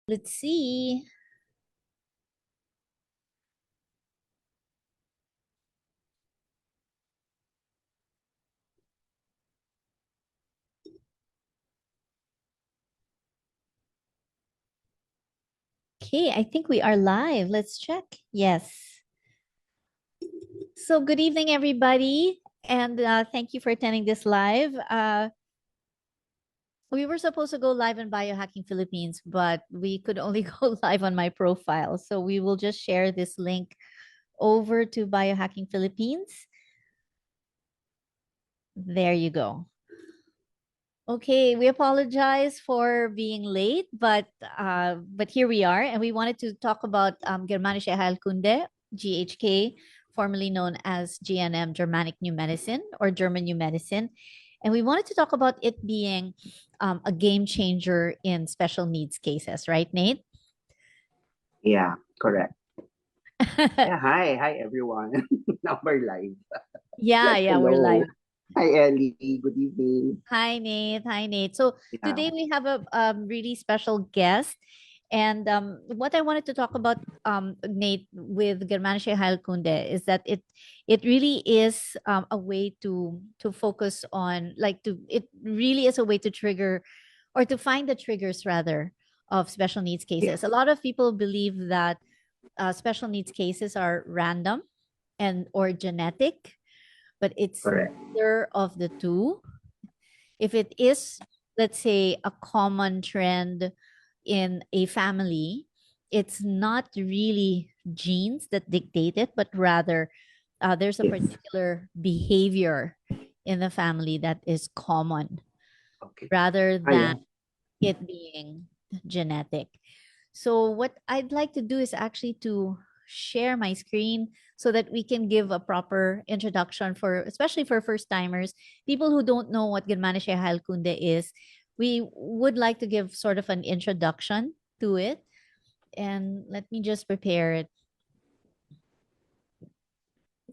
Let's see. Okay, I think we are live. Let's check. Yes. So good evening, everybody. And thank you for attending this live. We were supposed to go live in Biohacking Philippines, but we could only go live on my profile. So we will just share this link over to Biohacking Philippines. There you go. Okay, we apologize for being late, but here we are, and we wanted to talk about Germanische Heilkunde, GHK, formerly known as GNM, Germanic New Medicine or German New Medicine, and we wanted to talk about it being a game changer in special needs cases, right, Nate? Yeah, correct. Yeah, hi everyone. Now we're live. Yeah, we're Hello. live. Hi Ellie. Good evening. Hi, Nate. Hi, Nate. So Yeah. today we have a really special guest. And what I wanted to talk about, Nate, with Germanische Heilkunde is that it really is a way to focus on, like, it really is a way to trigger or to find the triggers rather of special needs cases. A Yes. lot of people believe that special needs cases are random and or genetic, but it's Correct. neither of the two. If it is, let's say, a common trend in a family, it's not really genes that dictate it, but rather there's a Yes. particular behavior in the family that is common Okay. rather Ah, than yeah. it being genetic. So what I'd like to do is actually to share my screen so that we can give a proper introduction for, especially for first timers, people who don't know what Germanische Heilkunde is. We would like to give sort of an introduction to it. And let me just prepare it.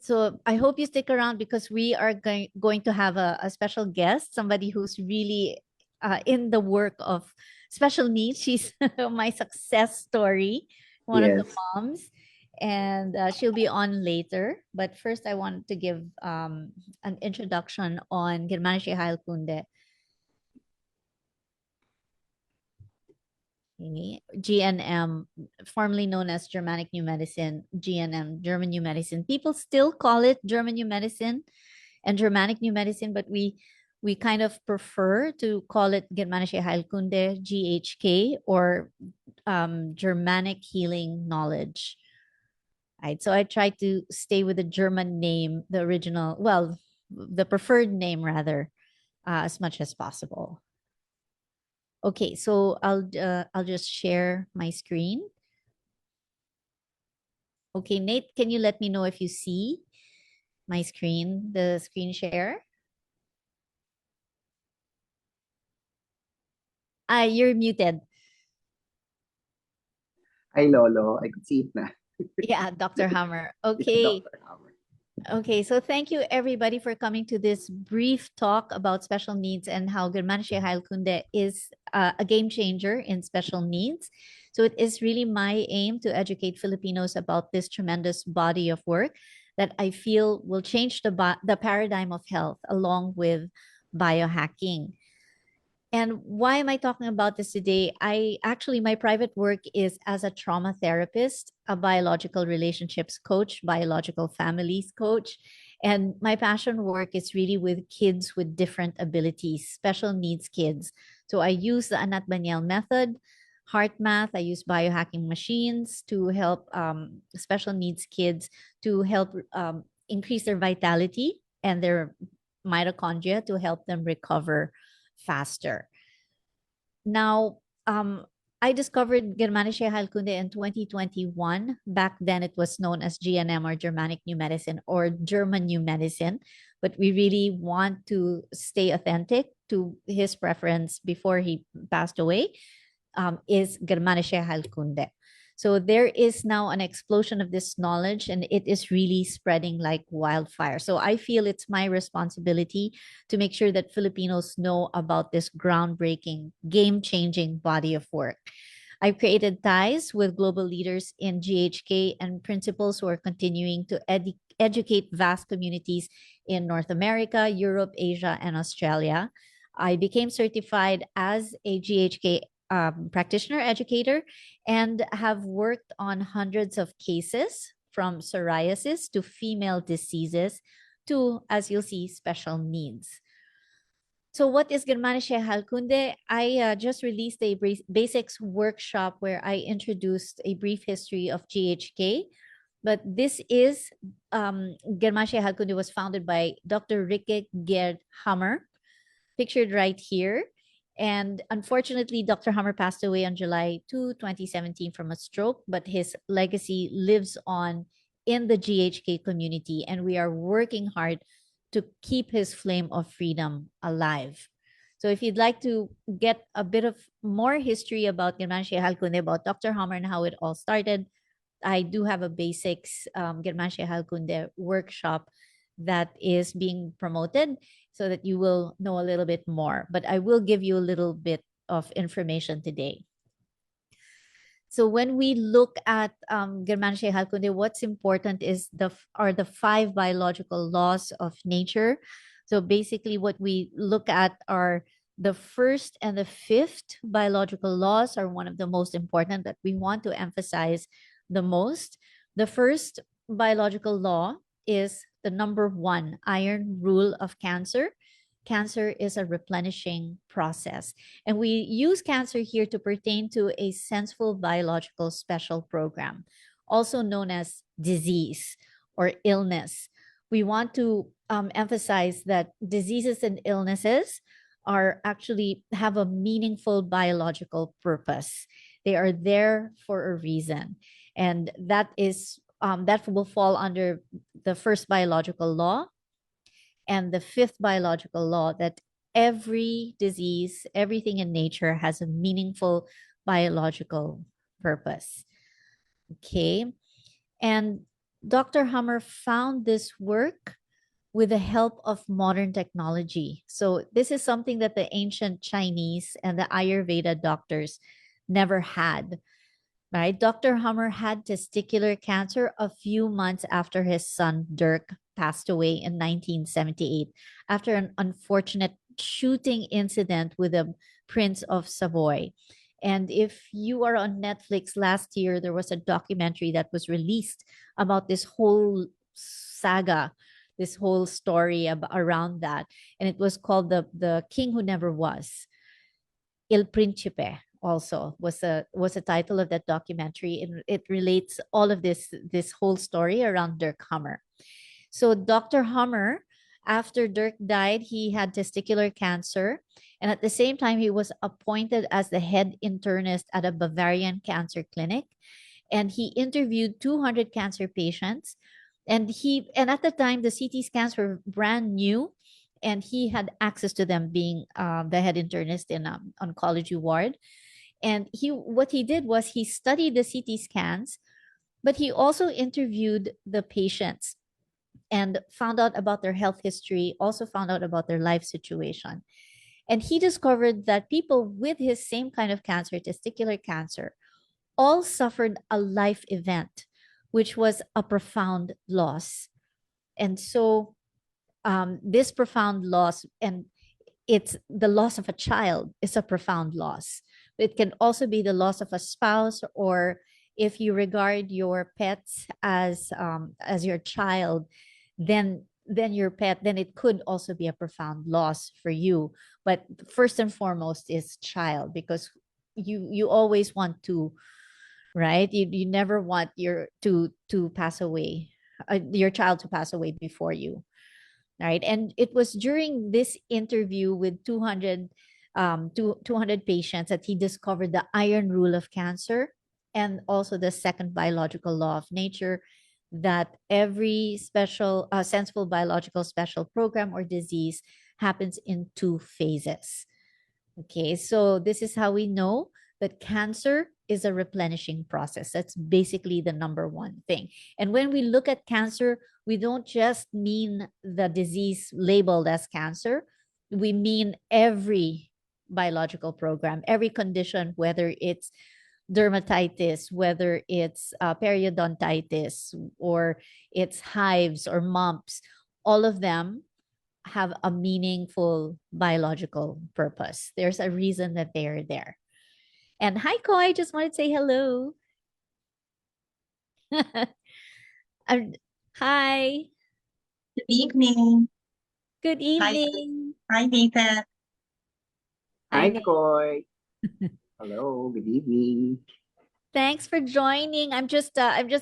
So I hope you stick around because we are going to have a special guest, somebody who's really in the work of special needs. She's my success story, one of the Yes. moms, and she'll be on later. But first, I want to give an introduction on Germanische Heilkunde. Okay. GNM, formerly known as Germanic New Medicine, GNM, German New Medicine. People still call it German New Medicine and Germanic New Medicine, but we kind of prefer to call it Germanische Heilkunde, GHK, or Germanic Healing Knowledge. Right. So I try to stay with the German name, the original, well, the preferred name rather, as much as possible. Okay, so I'll just share my screen. Okay, Nate, can you let me know if you see my screen, the screen share? You're muted. Hi Lolo. I could see it na. Yeah, Dr. Hammer. Yeah, Okay. Dr. Hammer. Okay, so thank you everybody for coming to this brief talk about special needs and how Germanische Heilkunde is a game changer in special needs. So it is really my aim to educate Filipinos about this tremendous body of work that I feel will change the paradigm of health along with biohacking. And why am I talking about this today? My private work is as a trauma therapist, a biological relationships coach, biological families coach. And my passion work is really with kids with different abilities, special needs kids. So I use the Anat Banyel method, heart math. I use biohacking machines to help special needs kids to help increase their vitality and their mitochondria to help them recover faster. Now, I discovered Germanische Heilkunde in 2021. Back then, it was known as GNM or Germanic New Medicine or German New Medicine. But we really want to stay authentic to his preference before he passed away, is Germanische Heilkunde. So there is now an explosion of this knowledge and it is really spreading like wildfire. So I feel it's my responsibility to make sure that Filipinos know about this groundbreaking, game changing body of work. I've created ties with global leaders in GHK and principals who are continuing to educate vast communities in North America, Europe, Asia, and Australia. I became certified as a GHK practitioner educator and have worked on hundreds of cases from psoriasis to female diseases to, as you'll see, special needs. So, what is Germanische Heilkunde? I just released a basics workshop where I introduced a brief history of GHK. But this is Germanische Heilkunde was founded by Dr. Rike Gerd Hammer, pictured right here. And unfortunately, Dr. Hammer passed away on July 2, 2017 from a stroke, but his legacy lives on in the GHK community, and we are working hard to keep his flame of freedom alive. So if you'd like to get a bit of more history about Germanische Heilkunde, about Dr. Hammer and how it all started, I do have a basics Germanische Heilkunde workshop that is being promoted so that you will know a little bit more. But I will give you a little bit of information today. So when we look at Germanische Heilkunde, what's important is the five biological laws of nature. So basically, what we look at are the first and the fifth biological laws are one of the most important that we want to emphasize the most. The first biological law is the number one iron rule of cancer. Cancer is a replenishing process. And we use cancer here to pertain to a senseful biological special program, also known as disease or illness. We want to emphasize that diseases and illnesses are actually have a meaningful biological purpose. They are there for a reason. And that will fall under the first biological law and the fifth biological law that every disease, everything in nature has a meaningful biological purpose. Okay. And Dr. Hammer found this work with the help of modern technology. So, this is something that the ancient Chinese and the Ayurveda doctors never had, right? Dr. Hammer had testicular cancer a few months after his son Dirk passed away in 1978 after an unfortunate shooting incident with the Prince of Savoy. And if you are on Netflix last year, there was a documentary that was released about this whole saga, this whole story around that. And it was called the King Who Never Was. Il Principe also was a title of that documentary. It relates all of this whole story around Dirk Hammer. So Dr. Hammer, after Dirk died, he had testicular cancer, and at the same time, he was appointed as the head internist at a Bavarian cancer clinic, and he interviewed 200 cancer patients. And at the time, the CT scans were brand new, and he had access to them, being the head internist in oncology ward. And what he did was he studied the CT scans, but he also interviewed the patients and found out about their health history, also found out about their life situation. And he discovered that people with his same kind of cancer, testicular cancer, all suffered a life event, which was a profound loss. And so, this profound loss, and it's the loss of a child, is a profound loss. It can also be the loss of a spouse, or if you regard your pets as your child, then your pet, then it could also be a profound loss for you. But first and foremost is child, because you always want to, right? You never want to pass away, your child to pass away before you, right? And it was during this interview with 200 patients that he discovered the iron rule of cancer, and also the second biological law of nature, that every special sensible biological special program or disease happens in two phases. Okay, so this is how we know that cancer is a replenishing process. That's basically the number one thing. And when we look at cancer, we don't just mean the disease labeled as cancer, we mean every biological program, every condition, whether it's dermatitis, whether it's periodontitis, or it's hives or mumps, all of them have a meaningful biological purpose. There's a reason that they are there. And hi, Koi, just wanted to say hello. I'm- Hi, Good evening. good Hi, evening. hi, Nathan. Hi, Hi, Nick. Koy. Hello, good evening. Thanks for joining. I'm just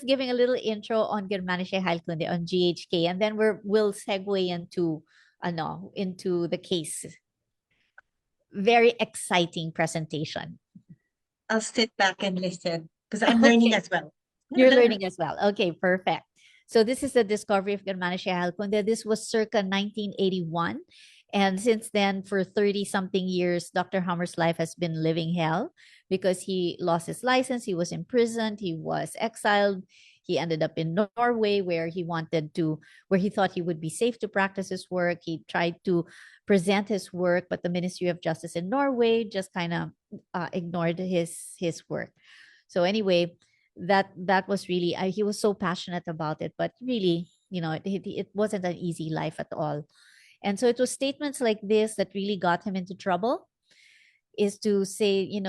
giving a little intro on Germanische Heilkunde on GHK, and then we'll segue into the case. Very exciting presentation. I'll sit back and listen because I'm learning Okay. as well. You're learning as well. Okay, perfect. So this is the discovery of Germanische Heilkunde. This was circa 1981. And since then, for 30 something years, Dr. Hammer's life has been living hell because he lost his license. He was imprisoned. He was exiled. He ended up in Norway where he thought he would be safe to practice his work. He tried to present his work, but the Ministry of Justice in Norway just kind of ignored his work. So anyway, that was really he was so passionate about it, but really, it wasn't an easy life at all. And so it was statements like this that really got him into trouble, is to say,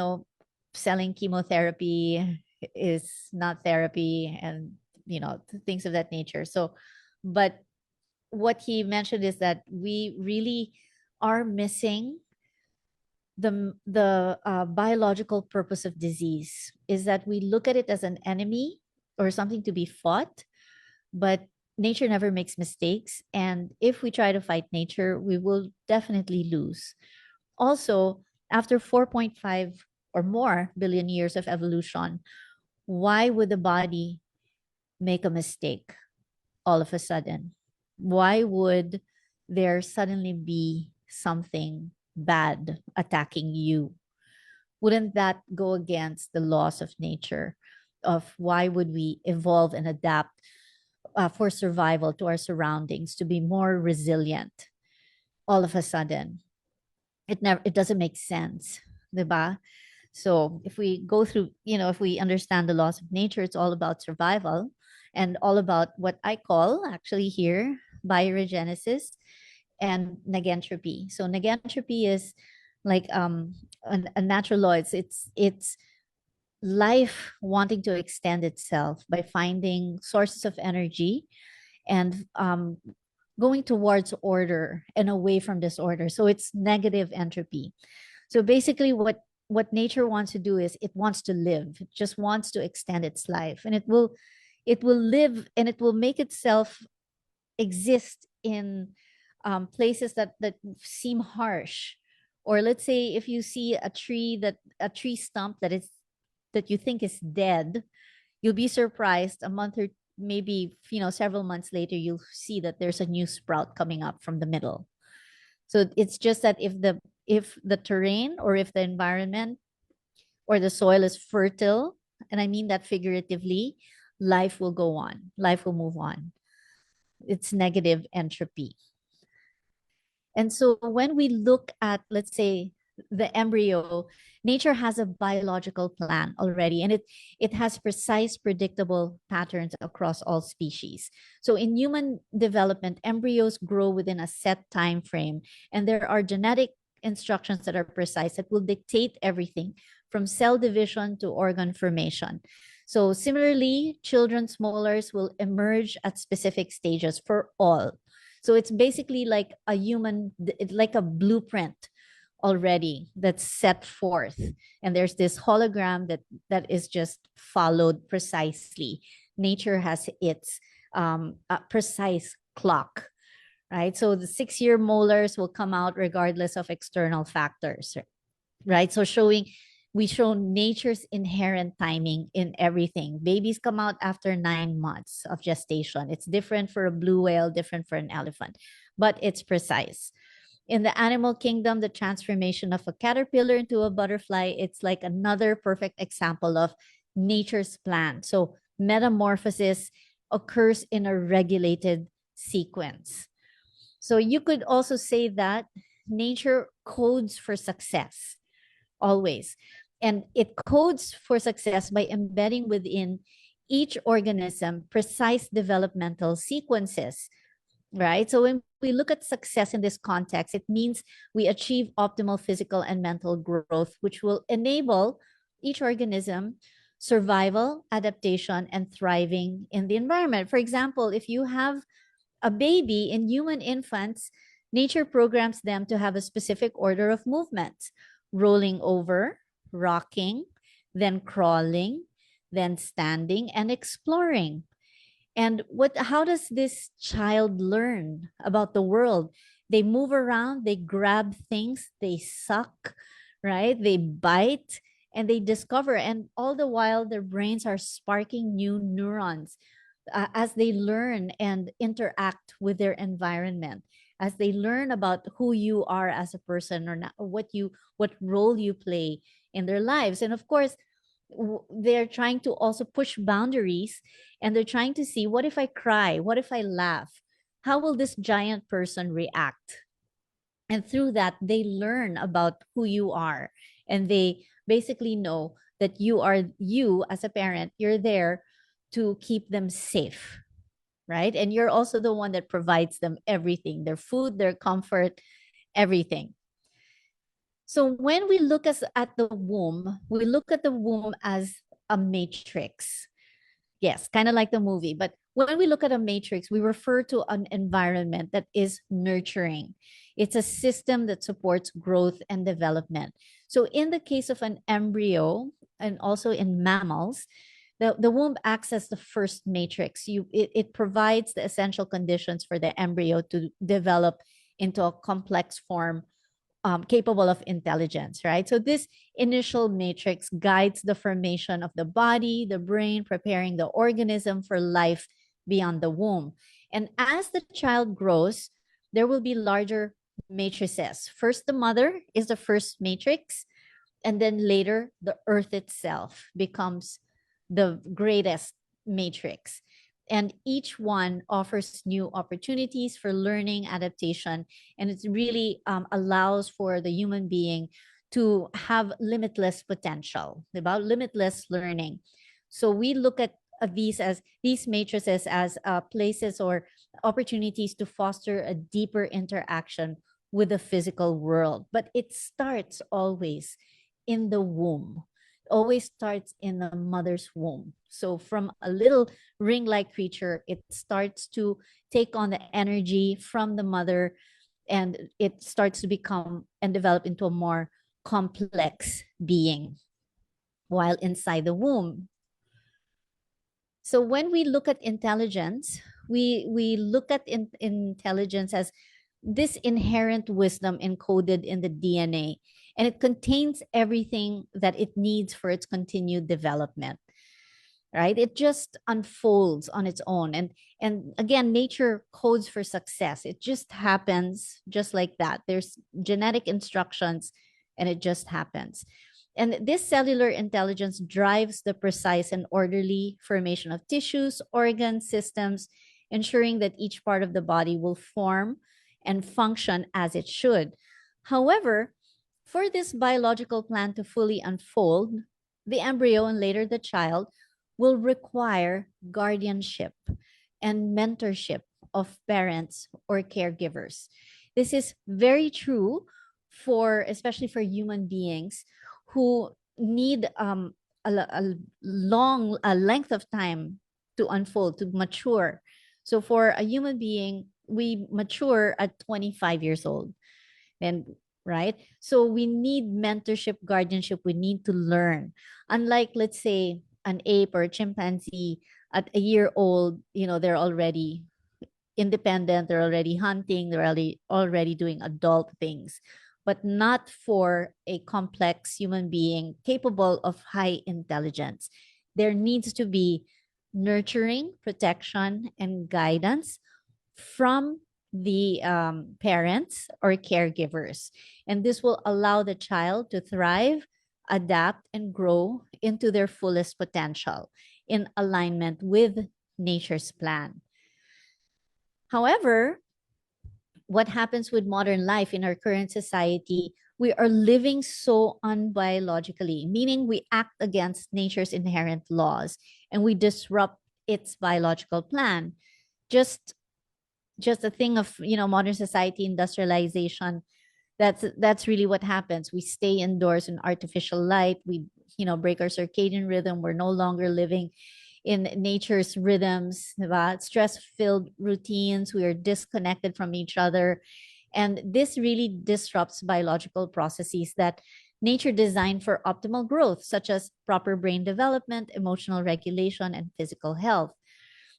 selling chemotherapy is not therapy, and things of that nature. So, but what he mentioned is that we really are missing the biological purpose of disease, is that we look at it as an enemy or something to be fought, but nature never makes mistakes, and if we try to fight nature, we will definitely lose. Also, after 4.5 or more billion years of evolution, why would the body make a mistake all of a sudden? Why would there suddenly be something bad attacking you? Wouldn't that go against the laws of nature? Of why would we evolve and adapt for survival to our surroundings, to be more resilient all of a sudden? It doesn't make sense, diba? So if we go through, if we understand the laws of nature, it's all about survival and all about what I call actually here bioregenesis and negentropy. So negentropy is like a natural law. It's life wanting to extend itself by finding sources of energy and going towards order and away from disorder. So it's negative entropy. So basically, what nature wants to do is it wants to live. It just wants to extend its life, and it will live, and it will make itself exist in places that seem harsh. Or let's say if you see a tree stump that you think is dead, you'll be surprised a month or maybe several months later, you'll see that there's a new sprout coming up from the middle. So it's just that if the terrain or if the environment or the soil is fertile, and I mean that figuratively, life will go on, life will move on. It's negative entropy. And so when we look at, let's say, the embryo, nature has a biological plan already, and it has precise, predictable patterns across all species. So in human development, embryos grow within a set time frame, and there are genetic instructions that are precise that will dictate everything from cell division to organ formation. So similarly, children's molars will emerge at specific stages for all. So it's basically like like a blueprint already that's set forth. And there's this hologram that is just followed precisely. Nature has its precise clock, right? So the 6-year molars will come out regardless of external factors, right? So we show nature's inherent timing in everything. Babies come out after 9 months of gestation. It's different for a blue whale, different for an elephant, but it's precise. In the animal kingdom, the transformation of a caterpillar into a butterfly, it's like another perfect example of nature's plan. So metamorphosis occurs in a regulated sequence. So you could also say that nature codes for success always. And it codes for success by embedding within each organism precise developmental sequences, right? So when we look at success in this context, it means we achieve optimal physical and mental growth, which will enable each organism survival, adaptation, and thriving in the environment. For example, if you have a baby in human infants, nature programs them to have a specific order of movements: rolling over, rocking, then crawling, then standing, and exploring. And how does this child learn about the world? They move around, they grab things, they suck, right? They bite and they discover. And all the while, their brains are sparking new neurons as they learn and interact with their environment, as they learn about who you are as a person, or not, what role you play in their lives. And of course, they're trying to also push boundaries, and they're trying to see, what if I cry, what if I laugh, how will this giant person react? And through that, they learn about who you are, and they basically know that you as a parent, you're there to keep them safe, right? And you're also the one that provides them everything: their food, their comfort, everything. So when we look at the womb, we look at the womb as a matrix. Yes, kind of like the movie. But when we look at a matrix, we refer to an environment that is nurturing. It's a system that supports growth and development. So in the case of an embryo, and also in mammals, the womb acts as the first matrix. It provides the essential conditions for the embryo to develop into a complex form, capable of intelligence, right? So this initial matrix guides the formation of the body, the brain, preparing the organism for life beyond the womb. And as the child grows, there will be larger matrices. First, the mother is the first matrix, and then later the earth itself becomes the greatest matrix. And each one offers new opportunities for learning, adaptation, and it really allows for the human being to have limitless potential, about limitless learning. So we look at these matrices as places or opportunities to foster a deeper interaction with the physical world. But it starts always in the womb, always starts in the mother's womb. So from a little ring-like creature, it starts to take on the energy from the mother, and it starts to become and develop into a more complex being while inside the womb. So when we look at intelligence, we look at intelligence as this inherent wisdom encoded in the DNA, and it contains everything that it needs for its continued development, right? It just unfolds on its own. And again, nature codes for success. It just happens just like that. There's genetic instructions, and it just happens. And this cellular intelligence drives the precise and orderly formation of tissues, organs, systems, ensuring that each part of the body will form and function as it should. However, for this biological plan to fully unfold, the embryo and later the child will require guardianship and mentorship of parents or caregivers. This is very true especially for human beings who need a length of time to unfold, to mature. So for a human being, we mature at 25 years old. And right? So we need mentorship, guardianship. We need to learn. Unlike, let's say, an ape or a chimpanzee at a year old, they're already independent, they're already hunting, they're already doing adult things, but not for a complex human being capable of high intelligence. There needs to be nurturing, protection, and guidance from the parents or caregivers. And this will allow the child to thrive, adapt, and grow into their fullest potential in alignment with nature's plan. However, what happens with modern life in our current society, we are living so unbiologically, meaning we act against nature's inherent laws and we disrupt its biological plan. Just just a thing of, modern society, industrialization. That's really what happens. We stay indoors in artificial light. We, break our circadian rhythm. We're no longer living in nature's rhythms, diba? Stress-filled routines. We are disconnected from each other. And this really disrupts biological processes that nature designed for optimal growth, such as proper brain development, emotional regulation, and physical health.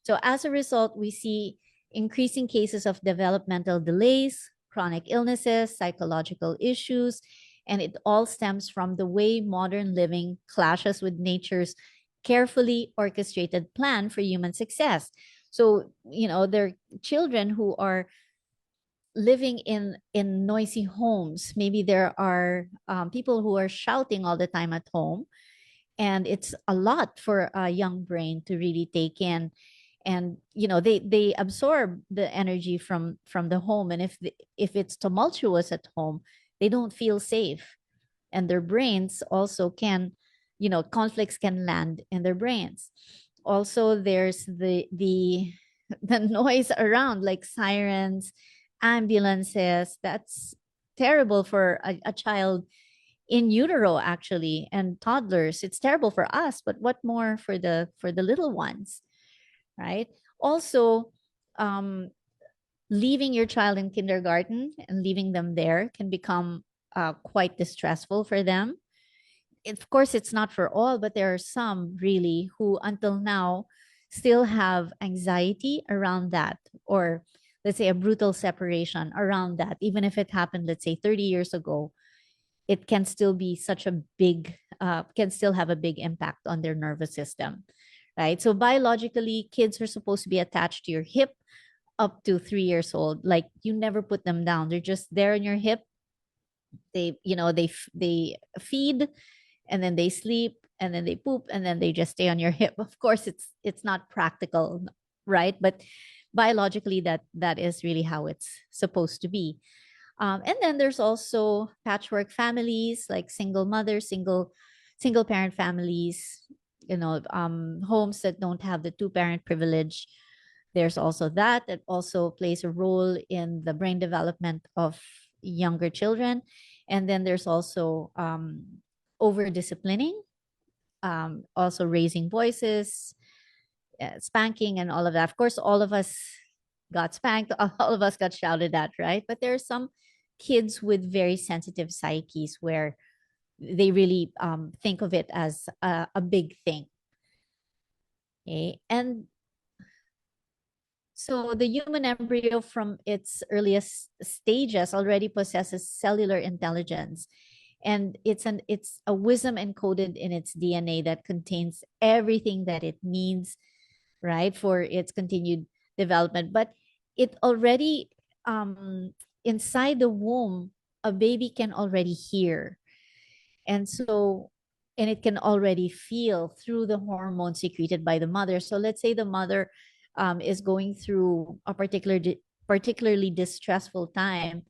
So as a result, we see increasing cases of developmental delays, chronic illnesses, psychological issues, and it all stems from the way modern living clashes with nature's carefully orchestrated plan for human success. So, there are children who are living in noisy homes. Maybe there are people who are shouting all the time at home, and it's a lot for a young brain to really take in. And they absorb the energy from the home, and if it's tumultuous at home, they don't feel safe, and their brains also can, conflicts can land in their brains. Also, there's the the noise around, like sirens, ambulances. That's terrible for a child in utero, actually, and toddlers. It's terrible for us, but what more for the little ones, right? Also, um, leaving your child in kindergarten and leaving them there can become quite distressful for them. Of course, it's not for all, but there are some really who until now still have anxiety around that, or let's say a brutal separation around that. Even if it happened, let's say 30 years ago, it can still be such a big, can still have a big impact on their nervous system, right? So biologically, kids are supposed to be attached to your hip up to 3 years old. Like, you never put them down. They're just there in your hip. They feed, and then they sleep, and then they poop, and then they just stay on your hip. Of course, it's not practical, right? But biologically, that is really how it's supposed to be. And then there's also patchwork families, like single mothers, single parent families, homes that don't have the two parent privilege. There's also that also plays a role in the brain development of younger children. And then there's also over disciplining, also raising voices, spanking, and all of that. Of course, all of us got spanked, all of us got shouted at, right? But there are some kids with very sensitive psyches where they really think of it as a big thing. Okay. And so the human embryo from its earliest stages already possesses cellular intelligence. And it's a wisdom encoded in its DNA that contains everything that it needs, right, for its continued development. But it already, inside the womb, a baby can already hear. And so, and it can already feel through the hormones secreted by the mother. So let's say the mother is going through a particularly distressful time,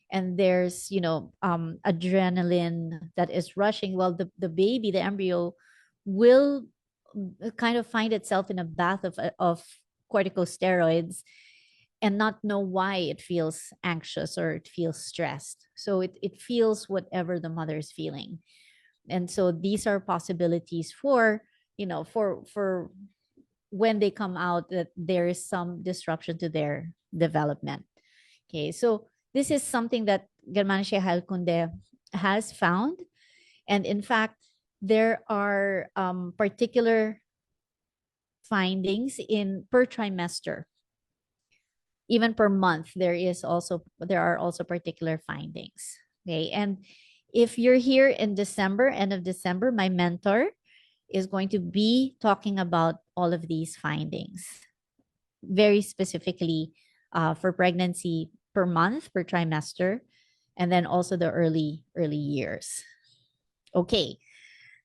and there's adrenaline that is rushing. Well, the baby, the embryo, will kind of find itself in a bath of corticosteroids and not know why it feels anxious or it feels stressed. So it feels whatever the mother is feeling. And so these are possibilities for, for when they come out, that there is some disruption to their development. Okay, so this is something that Germanische Heilkunde has found. And in fact, there are particular findings in per trimester. Even per month, there are also particular findings. Okay, and if you're here in December, end of December, my mentor is going to be talking about all of these findings, very specifically for pregnancy per month, per trimester, and then also the early years. Okay,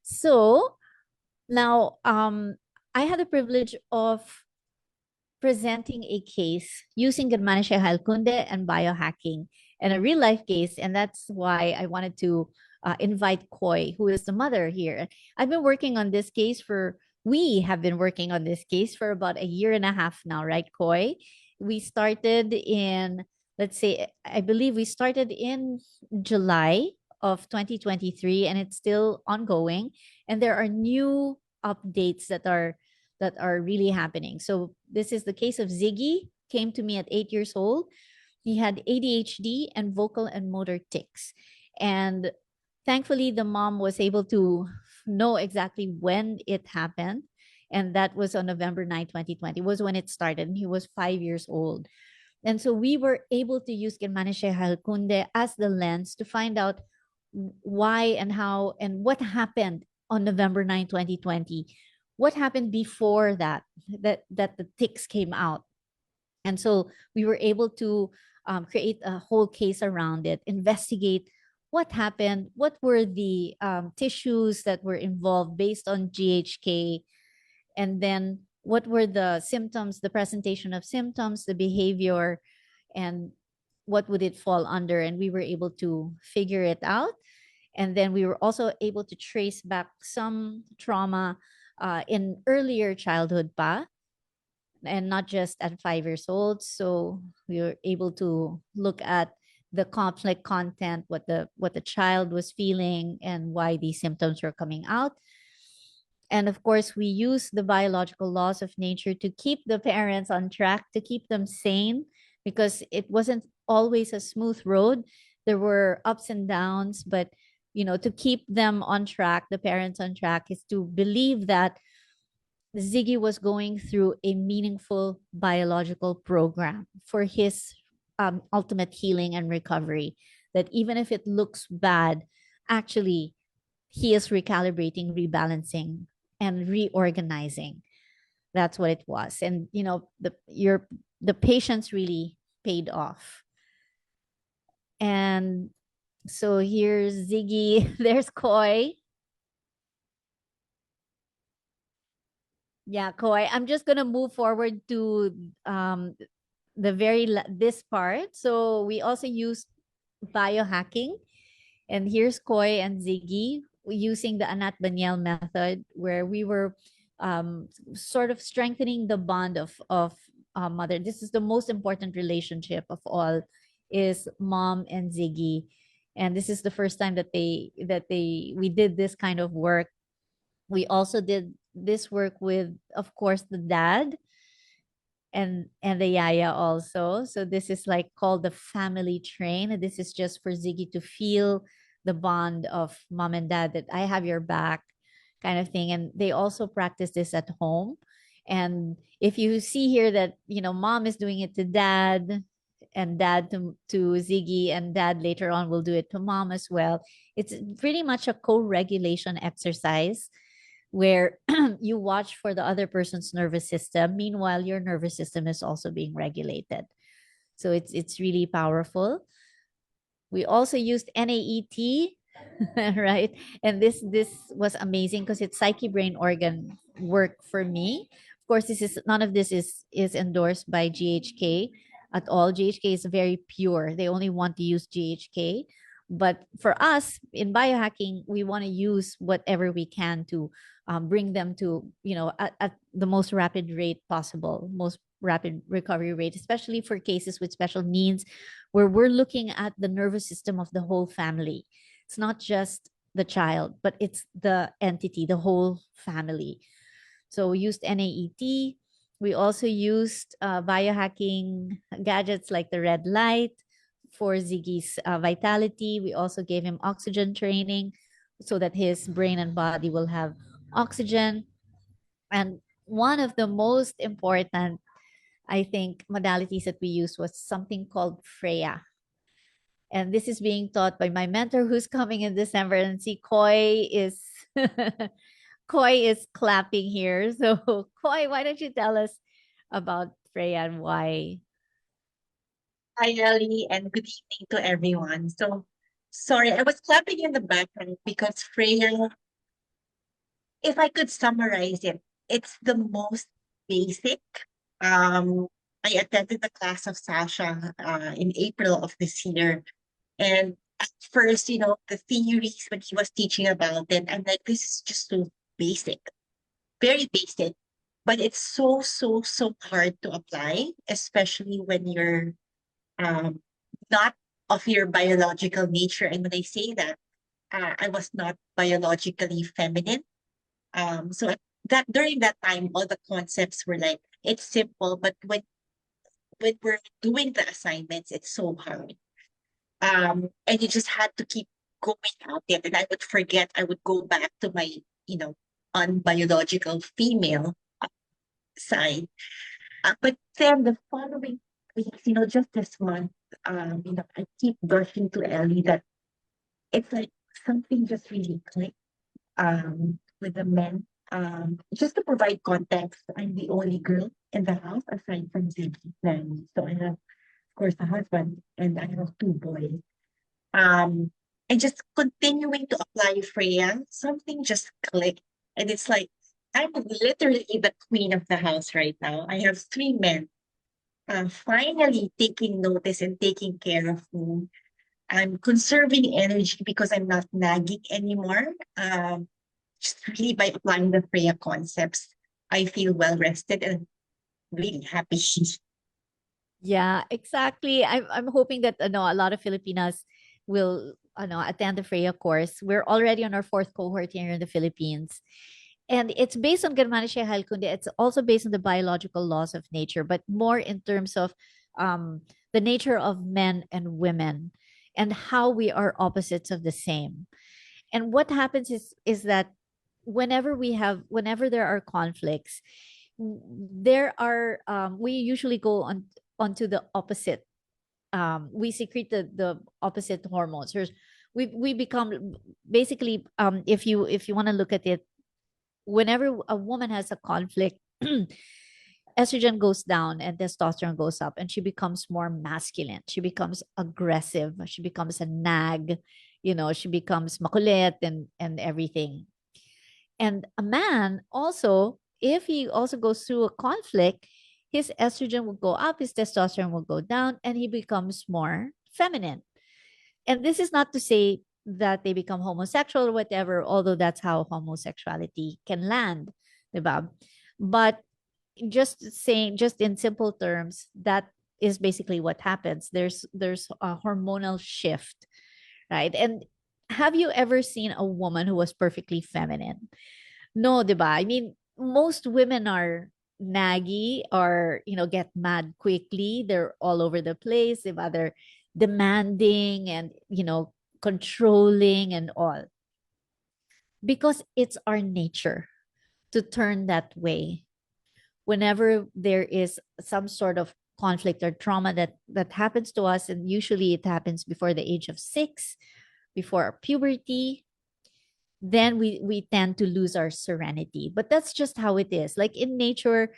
so now I had the privilege of presenting a case using Germanische Heilkunde and biohacking. and a real life case. And that's why I wanted to invite Koi, who is the mother here. I've been working on this case for, we have been working on this case for about a year and a half now, right, Koi? We started in, let's say, I believe we started in July of 2023, and it's still ongoing. And there are new updates that are really happening. So this is the case of Ziggy, came to me at 8 years old. He had ADHD and vocal and motor tics. And thankfully, the mom was able to know exactly when it happened. And that was on November 9, 2020, was when it started. And he was 5 years old. And so we were able to use Germanische Heilkunde as the lens to find out why and how and what happened on November 9, 2020. What happened before that the tics came out. And so we were able to create a whole case around it, investigate what happened, what were the tissues that were involved based on GHK, and then what were the symptoms, the presentation of symptoms, the behavior, and what would it fall under. And we were able to figure it out. And then we were also able to trace back some trauma in earlier childhood pa, and not just at 5 years old. So we were able to look at the conflict content, what the child was feeling, and why these symptoms were coming out. And of course, we use the biological laws of nature to keep the parents on track, to keep them sane, because it wasn't always a smooth road. There were ups and downs, but to keep them on track, the parents on track, is to believe that Ziggy was going through a meaningful biological program for his ultimate healing and recovery. That even if it looks bad, actually, he is recalibrating, rebalancing, and reorganizing. That's what it was. And the patience really paid off. And so here's Ziggy. There's Koi. Yeah, Koi. I'm just gonna move forward to this part. So we also use biohacking, and here's Koi and Ziggy using the Anat Baniel method, where we were sort of strengthening the bond of mother. This is the most important relationship of all, is mom and Ziggy. And this is the first time that we did this kind of work. We also did this work with, of course, the dad and the yaya also. So this is like called the family train. This is just for Ziggy to feel the bond of mom and dad, that I have your back, kind of thing. And they also practice this at home. And if you see here that mom is doing it to dad, and dad to Ziggy, and dad later on will do it to mom as well. It's pretty much a co-regulation exercise where you watch for the other person's nervous system. Meanwhile, your nervous system is also being regulated. So it's really powerful. We also used NAET, right? And this was amazing because it's psyche brain organ work for me. Of course, this is none of this is endorsed by GHK at all. GHK is very pure. They only want to use GHK. But for us in biohacking, we want to use whatever we can to bring them to, at the most rapid rate possible, most rapid recovery rate, especially for cases with special needs, where we're looking at the nervous system of the whole family. It's not just the child, but it's the entity, the whole family. So we used NAET. We also used biohacking gadgets like the red light for Ziggy's vitality. We also gave him oxygen training so that his brain and body will have oxygen. And one of the most important, I think, modalities that we used was something called Freya. And this is being taught by my mentor who's coming in December. And see, Koi is Koi is clapping here. So Koi, why don't you tell us about Freya and why? Hi, Ellie, and good evening to everyone. So, sorry, I was clapping in the background because Freya, if I could summarize it, it's the most basic, um, I attended the class of Sasha in April of this year. And at first, the theories when he was teaching about it, I'm like, this is just so basic, very basic. But it's so, so, so hard to apply, especially when you're um, not of your biological nature. And when I say that, I was not biologically feminine. So during that time, all the concepts were like, it's simple, but when we're doing the assignments, it's so hard. And you just had to keep going at it. And I would forget, I would go back to my, you know, unbiological female side. But then the following weeks, just this month, I keep brushing to Ellie that it's like something just really clicked with the men. Just to provide context, I'm the only girl in the house aside from Ziggy. Then, so I have, of course, a husband and I have two boys. Um, and just continuing to apply Freya, something just clicked. And it's like, I'm literally the queen of the house right now. I have three men finally taking notice and taking care of me. I'm conserving energy because I'm not nagging anymore. Just really by applying the Freya concepts, I feel well rested and really happy. Yeah, exactly. I'm hoping that no, a lot of Filipinas will attend the Freya course. We're already on our fourth cohort here in the Philippines. And it's based on Germanische Heilkunde. It's also based on the biological laws of nature, but more in terms of um, the nature of men and women and how we are opposites of the same. And what happens is that whenever there are conflicts, there are we usually go onto the opposite. We secrete the opposite hormones. We become basically, if you want to look at it, whenever a woman has a conflict, estrogen goes down and testosterone goes up, and she becomes more masculine. She becomes aggressive. She becomes a nag. She becomes makulit and everything. And a man also, if he also goes through a conflict, his estrogen will go up, his testosterone will go down, and he becomes more feminine. And this is not to say that they become homosexual or whatever, although that's how homosexuality can land, diba? But just in simple terms, that is basically what happens. There's a hormonal shift, right? And have you ever seen a woman who was perfectly feminine? No, diba? I mean, most women are naggy or, get mad quickly. They're all over the place. Diba? They're demanding and, controlling and all. Because it's our nature to turn that way. Whenever there is some sort of conflict or trauma that happens to us, and usually it happens before the age of 6, before our puberty, then we tend to lose our serenity. But that's just how it is. Like in nature,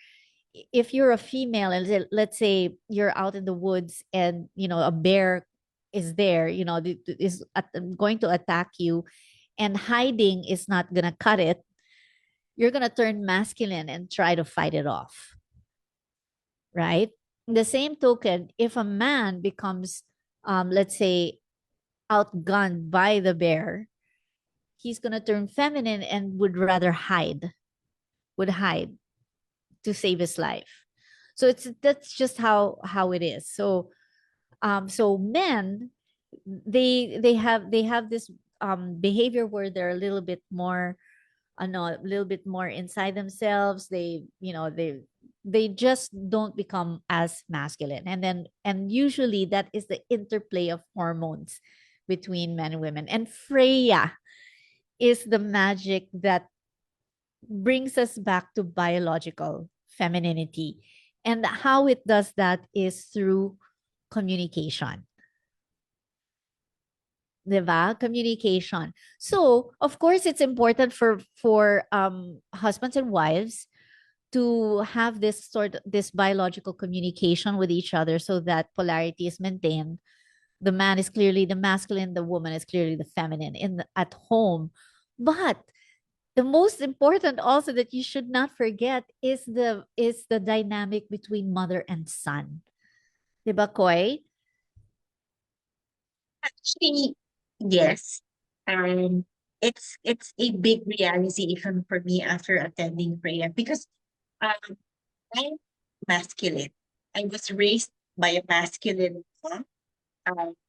if you're a female and let's say you're out in the woods and a bear is there, going to attack you, and hiding is not going to cut it, you're going to turn masculine and try to fight it off, right? The same token, if a man becomes let's say outgunned by the bear, he's going to turn feminine and would hide to save his life. So that's just how it is. So men, they have this behavior where they're a little bit more, a little bit more inside themselves. They just don't become as masculine, and usually that is the interplay of hormones between men and women. And Freya is the magic that brings us back to biological femininity. And how it does that is through communication. Diba? Communication. So, of course, it's important for husbands and wives to have this biological communication with each other so that polarity is maintained. The man is clearly the masculine, the woman is clearly the feminine at home. But the most important also that you should not forget is the dynamic between mother and son. 'Di ba, Koy? Actually, yes. Um, it's a big realization for me after attending prayer because um, I'm masculine. I was raised by a masculine mom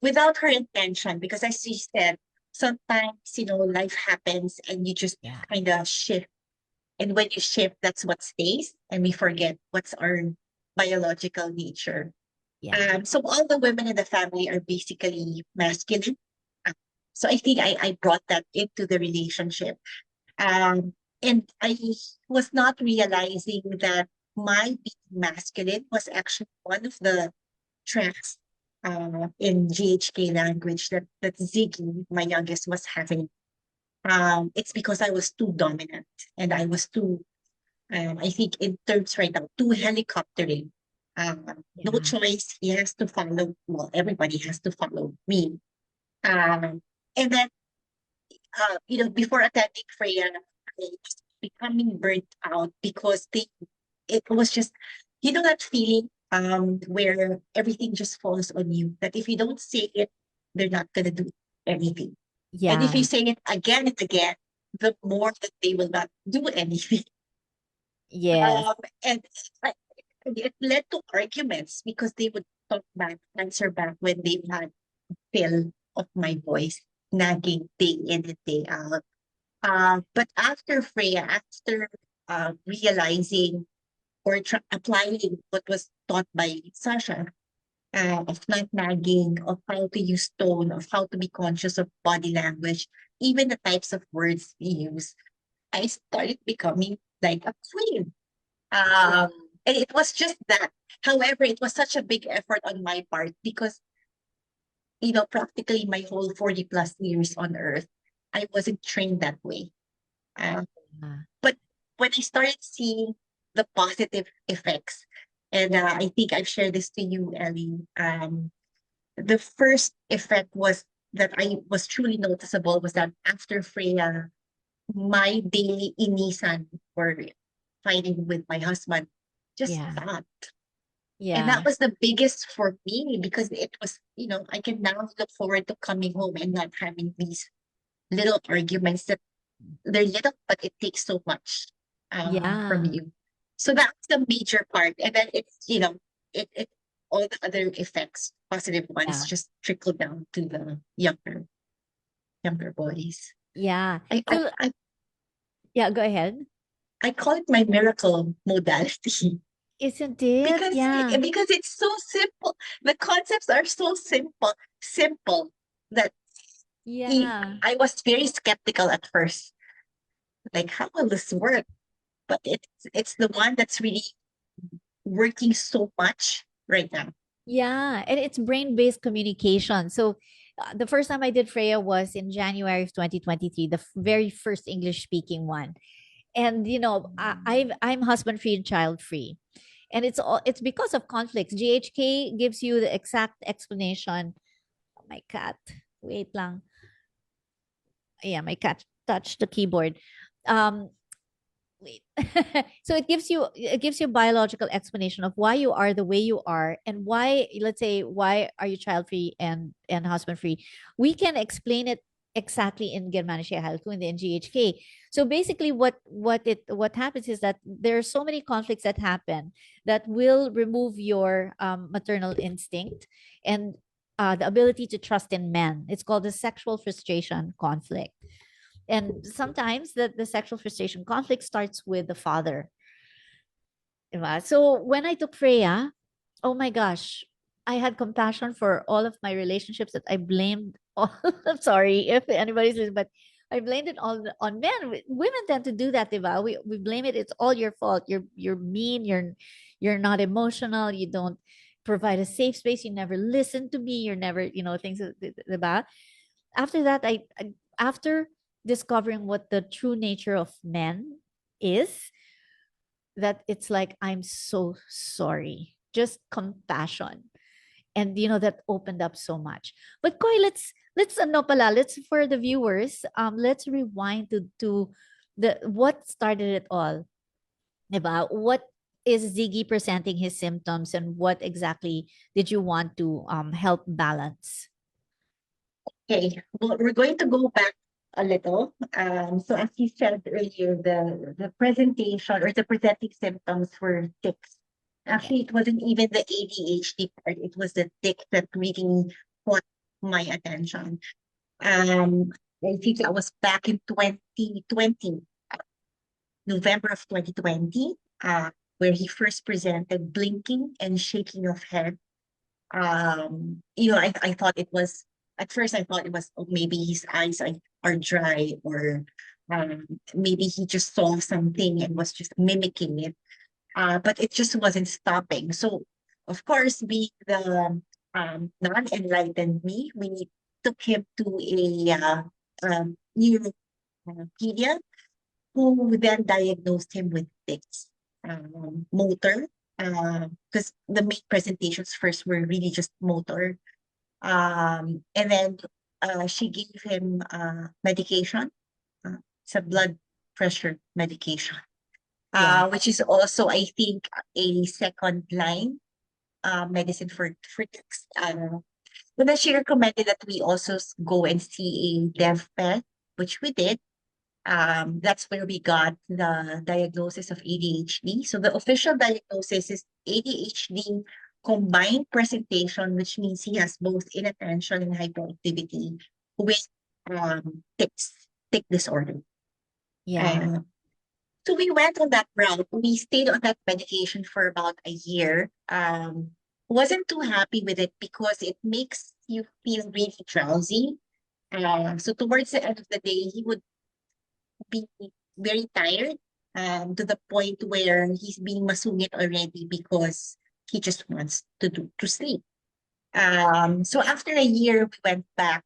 without her intention because, as she said, sometimes life happens and you just Yeah. kind of shift. And when you shift, that's what stays, and we forget what's our biological nature. Yeah. So all the women in the family are basically masculine. Uh, So I think I brought that into the relationship. Um, and I was not realizing that my being masculine was actually one of the tracks in GHK language that Ziggy, my youngest, was having. It's because I was too dominant and I was too I think in terms right now, too helicoptering. No Yeah. choice. He has to follow. Well, everybody has to follow me. And then, before attending Freya, I was becoming burnt out because it was just, that feeling where everything just falls on you. That if you don't say it, they're not gonna do anything. And if you Yeah. say it again and again, the more that they will not do anything. Yes. Um, and I- it led to arguments because they would talk back, answer back when they had feel of my voice nagging day in and day out. But after Freya, after realizing or applying what was taught by Sasha, of not nagging, of how to use tone, of how to be conscious of body language, even the types of words we use, I started becoming like a queen. Um, and it was just that. However, it was such a big effort on my part because, practically my whole 40 plus years on earth, I wasn't trained that way. Uh, Yeah. but when I started seeing the positive effects, and I think I've shared this to you, Ellie, the first effect was that I was truly noticeable was that after Freya, my daily inisan or fighting with my husband just Yeah. stopped. And that Yeah. was the biggest for me because it was, I can now look forward to coming home and not having these little arguments that they're little, but it takes so much from Yeah. you. So that's the major part. And then it's, it all the other effects, positive ones, Yeah. just trickle down to the younger boys. Yeah. I, I, So I, yeah, go ahead. I call it my miracle modality. Isn't it? Yeah. Because it's so simple. The concepts are so simple that Yeah. I was very skeptical at first. Like, how will this work? But it's the one that's really working so much right now. Yeah, and it's brain-based communication. So the first time I did Freya was in January of 2023, the very first English-speaking one. And I'm husband-free and child-free. And it's because of conflicts. GHK gives you the exact explanation. Oh, my cat. Wait lang. Yeah, my cat touched the keyboard. Um, wait. So it gives you a biological explanation of why you are the way you are, and why, let's say, why are you child free and husband free. We can explain it exactly in Germanische Heilkunde in GHK. So basically what happens is that there are so many conflicts that happen that will remove your maternal instinct and the ability to trust in men. It's called the sexual frustration conflict. And sometimes the sexual frustration conflict starts with the father. Diba? So when I took Freya, oh my gosh, I had compassion for all of my relationships that I blamed all. I'm sorry if anybody's listening, but I blamed it all on men. Women tend to do that, diba? We blame it. It's all your fault. You're mean. You're not emotional. You don't provide a safe space. You never listen to me. You're never, things, diba? After that, after discovering what the true nature of men is, that it's like, I'm so sorry, just compassion. And that opened up so much. But Koy, let's ano pala, let's, for the viewers, let's rewind to what started it all? About what is Ziggy presenting his symptoms, and what exactly did you want to help balance? Okay, well, we're going to go back a little. So as you said earlier, the presentation or the presenting symptoms were tics. Yeah. Actually, it wasn't even the ADHD part; it was the tic that really caught my attention. Um, I think I was back in 2020, November of 2020, where he first presented blinking and shaking of head. I thought it was, at first I thought it was, oh, maybe his eyes are dry, or maybe he just saw something and was just mimicking it. But it just wasn't stopping. So of course, being the non-enlightened me, we took him to a neuropedia, who then diagnosed him with tics, motor, because the main presentations first were really just motor. And then she gave him medication. It's a blood pressure medication, Yeah. which is also, I think, a second line medicine for tics. But then she recommended that we also go and see a dev pet, which we did. That's where we got the diagnosis of ADHD. So the official diagnosis is ADHD combined presentation, which means he has both inattention and hyperactivity with tic disorder. Yeah. Uh, so we went on that route. We stayed on that medication for about a year. Wasn't too happy with it because it makes you feel really drowsy. So towards the end of the day, he would be very tired, to the point where he's being masungit already because he just wants to sleep. So after a year, we went back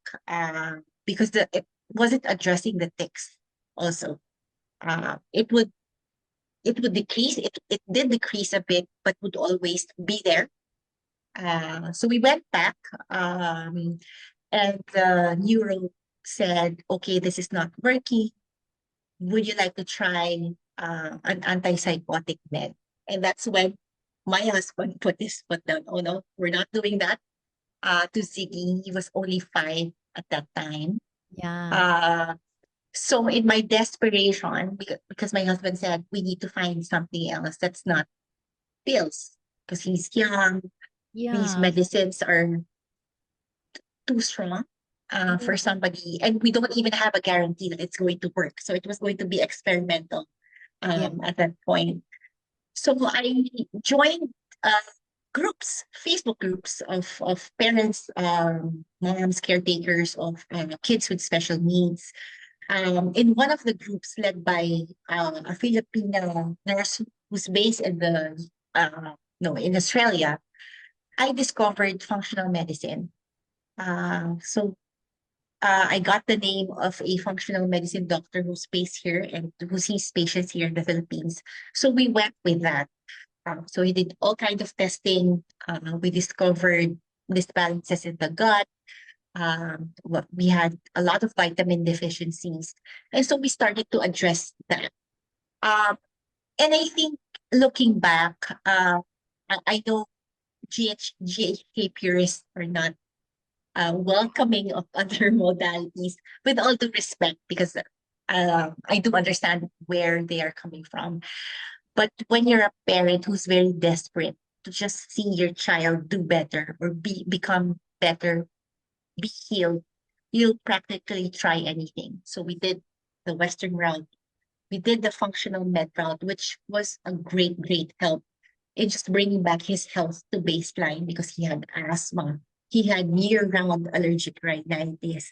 because it wasn't addressing the tics. Also, it would decrease. It did decrease a bit, but would always be there. So we went back, and the neuro said, "Okay, this is not working. Would you like to try an antipsychotic med?" And that's when my husband put his foot down. Oh no, we're not doing that. To Ziggy, he was only 5 at that time. Yeah. Uh, so in my desperation, because my husband said we need to find something else that's not pills, because he's young, these Yeah. medicines are too strong for Yeah. somebody, and we don't even have a guarantee that it's going to work. So it was going to be experimental Yeah. at that point. So I joined groups, Facebook groups of parents, moms, caretakers of kids with special needs. In one of the groups led by a Filipino nurse who's based in no, in Australia, I discovered functional medicine. So I got the name of a functional medicine doctor who's based here and who sees patients here in the Philippines. So we went with that. So we did all kinds of testing. We discovered disbalances in the gut. We had a lot of vitamin deficiencies. And so we started to address that. Um, and I think looking back, I know GHK purists are not welcoming of other modalities, with all due respect, because I do understand where they are coming from. But when you're a parent who's very desperate to just see your child do better or become better, be healed, you'll practically try anything. So we did the Western route. We did the functional med route, which was a great help in just bringing back his health to baseline, because he had asthma. He had year-round allergic rhinitis.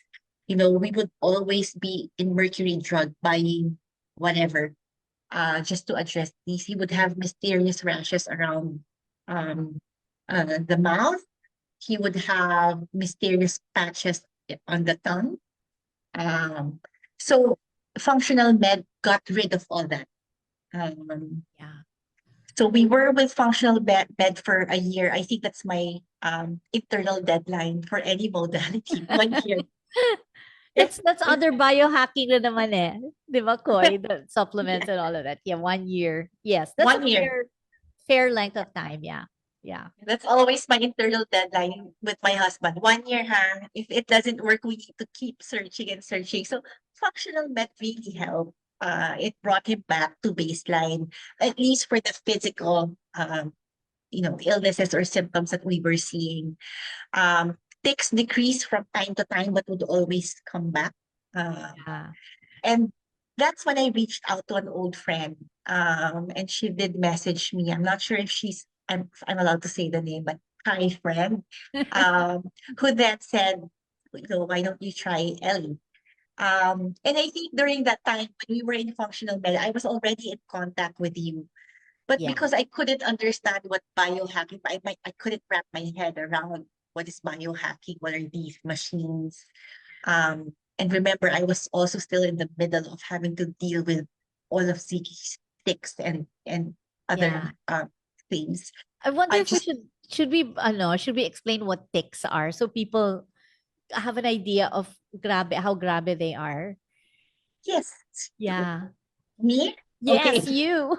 We would always be in mercury drug buying whatever, just to address these. He would have mysterious rashes around um, the mouth. He would have mysterious patches on the tongue. Um, so functional med got rid of all that. Um, Yeah. so we were with functional bed for a year. I think that's my internal deadline for any modality. 1 year. That's other biohacking na naman eh. Di ba, Koy? The supplements and all of that. Yeah, 1 year. Yes, that's a 1 year. fair length of time. Yeah. Yeah. That's always my internal deadline with my husband. 1 year, huh? If it doesn't work, we need to keep searching and searching. So functional med really helped. It brought him back to baseline, at least for the physical, illnesses or symptoms that we were seeing. Tics decreased from time to time, but would always come back. Uh, Yeah. and that's when I reached out to an old friend. And she did message me. I'm not sure if I'm allowed to say the name, but hi friend. Who then said, why don't you try Ellie? And I think during that time when we were in functional med, I was already in contact with you. But Yeah. because I couldn't understand what biohacking, I couldn't wrap my head around what is biohacking, what are these machines, and remember, I was also still in the middle of having to deal with all of Ziggy's sticks and other Yeah. things. I wonder I if we just should we explain what tics are so people have an idea of how grabe they are? yes, Yeah. me. Okay, Yes, you.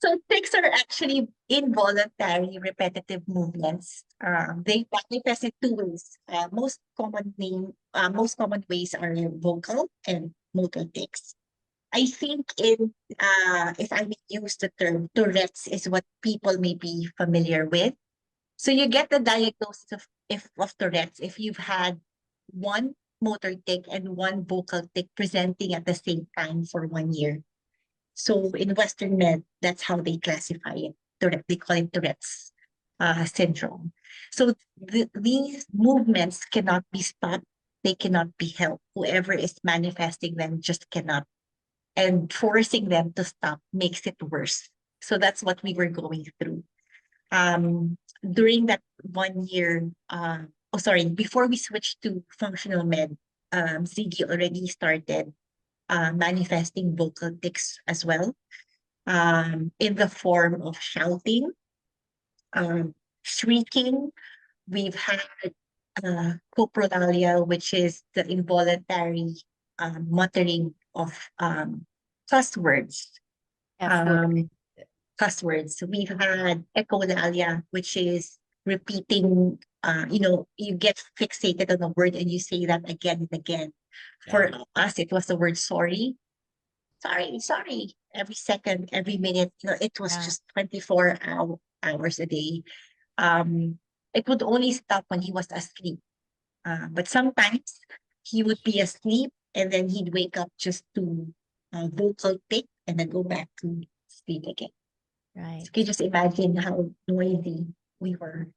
so tics are actually involuntary repetitive movements. They manifest in two ways. Most common ways are vocal and motor tics. I think if I may use the term Tourette's is what people may be familiar with. So you get the diagnosis of Tourette's if you've had one motor tic and one vocal tic presenting at the same time for 1 year. So in Western med, that's how they classify it. They call it Tourette's syndrome. So these movements cannot be stopped. They cannot be helped. Whoever is manifesting them just cannot, and forcing them to stop makes it worse. So that's what we were going through. During that 1 year, before we switched to functional med, Ziggy already started manifesting vocal tics as well, in the form of shouting, shrieking. We've had coprolalia, which is the involuntary muttering of cuss words. F word. Um, Cuss words. We've had echolalia, which is repeating, you get fixated on a word and you say that again and again. Yeah. For us, it was the word sorry. Sorry. Every second, every minute, it was Yeah. just 24 hours a day. Um, it would only stop when he was asleep. But sometimes he would be asleep and then he'd wake up just to vocal tick and then go back to sleep again. So Right. can you just imagine how noisy we were?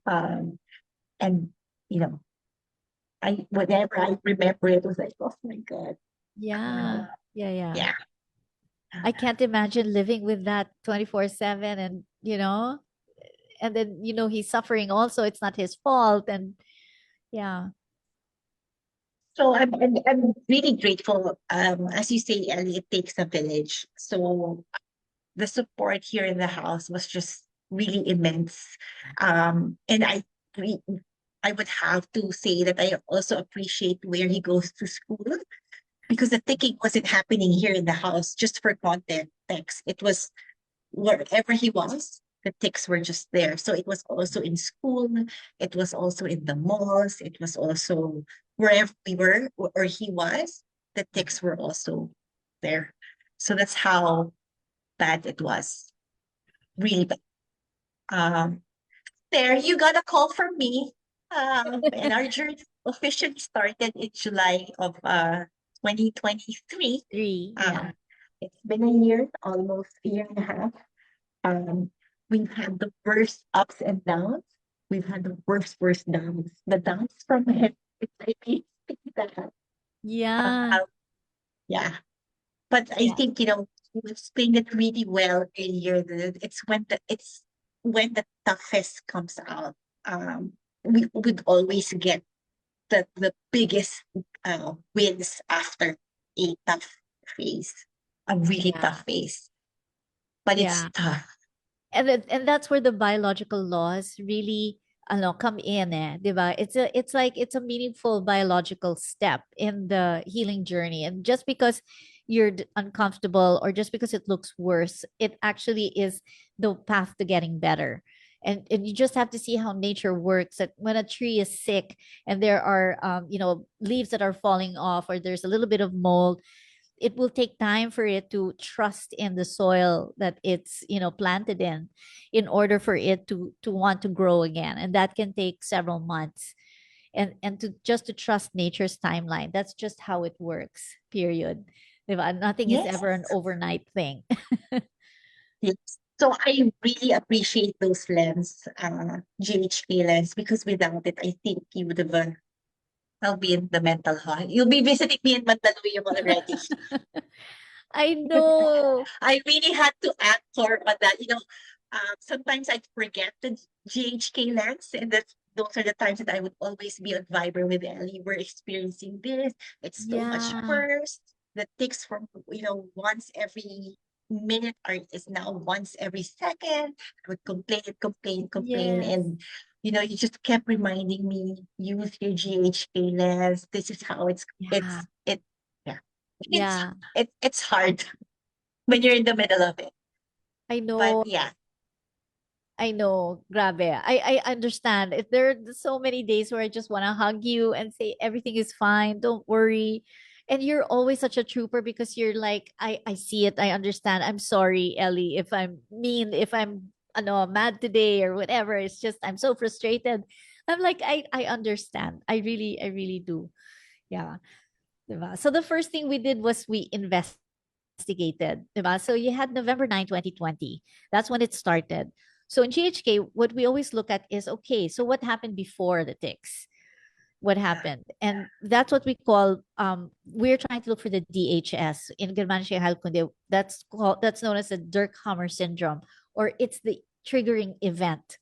Um, and you know, whenever I remember it, was like, oh my God. Yeah. Uh, Yeah, yeah. yeah. I can't imagine living with that 24/7 and, and then, he's suffering also. It's not his fault. And yeah. So I'm really grateful. As you say, Ellie, it takes a village. So the support here in the house was just really immense. And re- I would have to say that I also appreciate where he goes to school, because the thinking wasn't happening here in the house. Just for context, it was wherever he was, the ticks were just there. So it was also in school, it was also in the malls, it was also wherever we were or he was, the ticks were also there. So that's how bad it was. Really bad. Um, there, you got a call from me. And our journey officially started in July of 2023. 3. Yeah. Um, it's been a year, almost a year and a half. Um, we've had the worst ups and downs. We've had the worst downs. The downs from it, it's like that. Yeah. Uh, yeah. But I Yeah. think, you explained it really well earlier that it's when the toughest comes out. We would always get the biggest wins after a tough phase, a really Yeah. tough phase. But it's Yeah. tough. And that's where the biological laws really come in, 'di ba? It's a meaningful biological step in the healing journey. And just because you're uncomfortable or just because it looks worse, it actually is the path to getting better. And you just have to see how nature works. That when a tree is sick and there are leaves that are falling off, or there's a little bit of mold, it will take time for it to trust in the soil that it's planted in order for it to want to grow again, and that can take several months. And to just to trust nature's timeline, that's just how it works, period. Diba? Nothing is Yes. ever an overnight thing. Yes. So I really appreciate those lens, GHK lens, because without it, I think you would have, I'll be in the mental hall. You'll be visiting me in Mandaluyong already. I know. I really had to anchor on that. Sometimes I forget the GHK lens, and those are the times that I would always be on Viber with Ellie. We're experiencing this. It's so much Yeah. worse. The ticks from once every minute is now once every second. I would complain, Yes. and you just kept reminding me, use your GHK lens. This is how Yeah. yeah. It's Yeah. it's hard when you're in the middle of it. I But know. yeah, I know, grabe. I understand. If there are so many days where I just want to hug you and say everything is fine, don't worry. And you're always such a trooper because you're like, I see it, I understand. I'm sorry, Ellie, if I'm mean, if I'm mad today or whatever. It's just I'm so frustrated. I'm like, I understand. I really do. Yeah. Diba? So the first thing we did was we investigated. Diba? So you had November 9, 2020. That's when it started. So in GHK, what we always look at is, okay, so what happened before the ticks? What yeah, happened? And that's what we call, we're trying to look for the DHS in Germanische Heilkunde. That's known as the Dirkhammer syndrome, or it's the triggering event,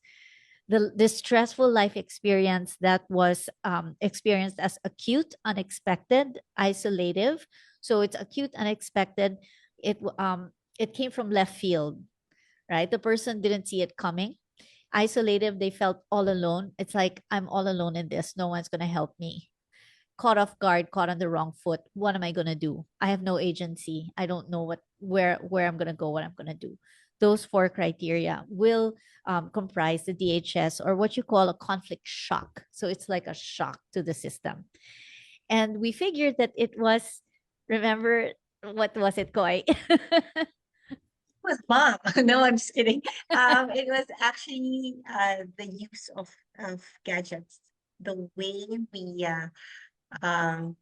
the stressful life experience that was experienced as acute, unexpected, isolative. So it's acute, unexpected. It came from left field, right? The person didn't see it coming. Isolative, they felt all alone. It's like, I'm all alone in this. No one's gonna help me. Caught off guard, caught on the wrong foot. What am I gonna do? I have no agency. I don't know where I'm gonna go, what I'm gonna do. Those four criteria will comprise the DHS, or what you call a conflict shock. So it's like a shock to the system. And we figured that it was, remember, what was it, Koi? it was mom. No, I'm just kidding. It was actually the use of gadgets, the way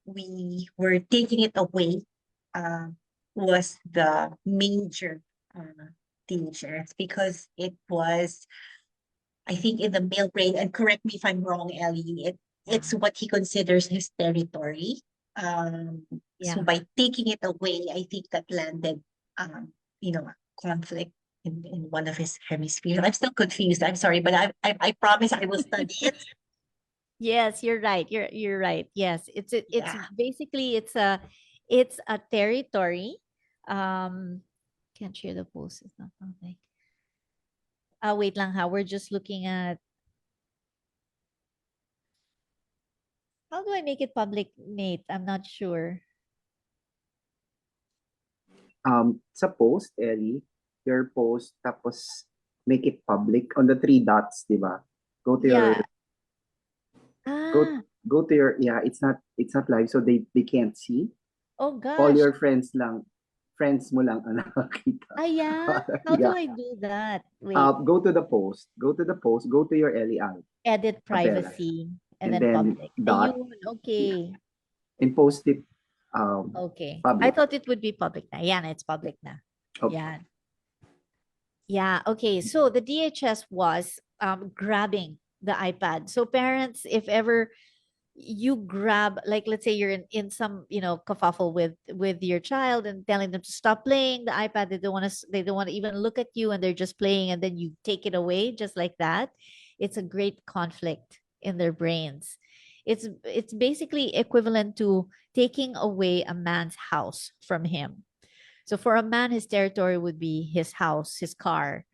we were taking it away, uh, was the major danger, because it was, I think, in the male brain, and correct me if I'm wrong, Ellie, it's Yeah. what he considers his territory. Um, so Yeah. by taking it away, I think that landed, conflict in one of his hemispheres. I'm still confused. I'm sorry, but I promise I will study it. Yes, you're right. You're right. Yes, it's Yeah. basically it's a territory. Um, can't share the post. It's not public. Wait lang ha. We're just looking at, how do I make it public, Nate? I'm not sure. Sa post, Ellie, your post, tapos make it public on the three dots, di ba? Go to your, Yeah. go, Ah. go to your, yeah, it's not live, so they can't see. Oh All gosh. your friends mo lang ang nakakita. Yeah. How do Yeah. I do that? Wait. Go to your Ellie Edit Abela, privacy and and then then public. dot, Ayun. yeah, Okay. and post it Okay. I public. thought it would be public na. Yan, it's public na. Okay. Yan. Yeah, okay. So the DHS was grabbing the iPad. So parents, if ever you grab, like, let's say you're in some, kerfuffle with your child and telling them to stop playing the iPad, they don't want to even look at you, and they're just playing, and then you take it away just like that. It's a great conflict in their brains. It's basically equivalent to taking away a man's house from him. So for a man, his territory would be his house, his car,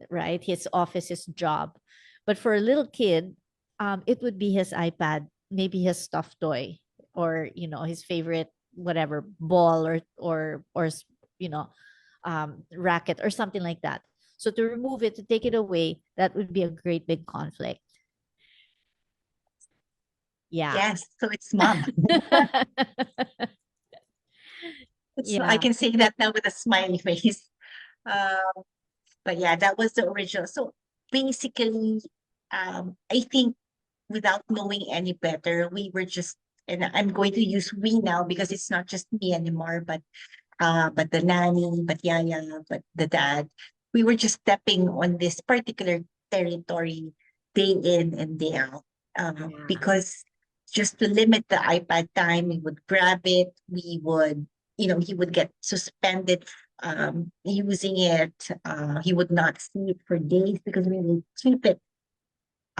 right? His office, his job. But for a little kid, it would be his iPad, maybe his stuffed toy, or his favorite whatever ball, or racket or something like that. So to remove it, to take it away, that would be a great big conflict. Yeah. Yes, so it's mom. I Yeah. can say that now with a smiley face. Um, but yeah, that was the original. So basically, I think without knowing any better, we were just, and I'm going to use we now because it's not just me anymore, but the nanny, but Yaya, but the dad, we were just stepping on this particular territory day in and day out. Yeah. Because just to limit the iPad time, we would grab it, he would get suspended using it. He would not see it for days because we would keep it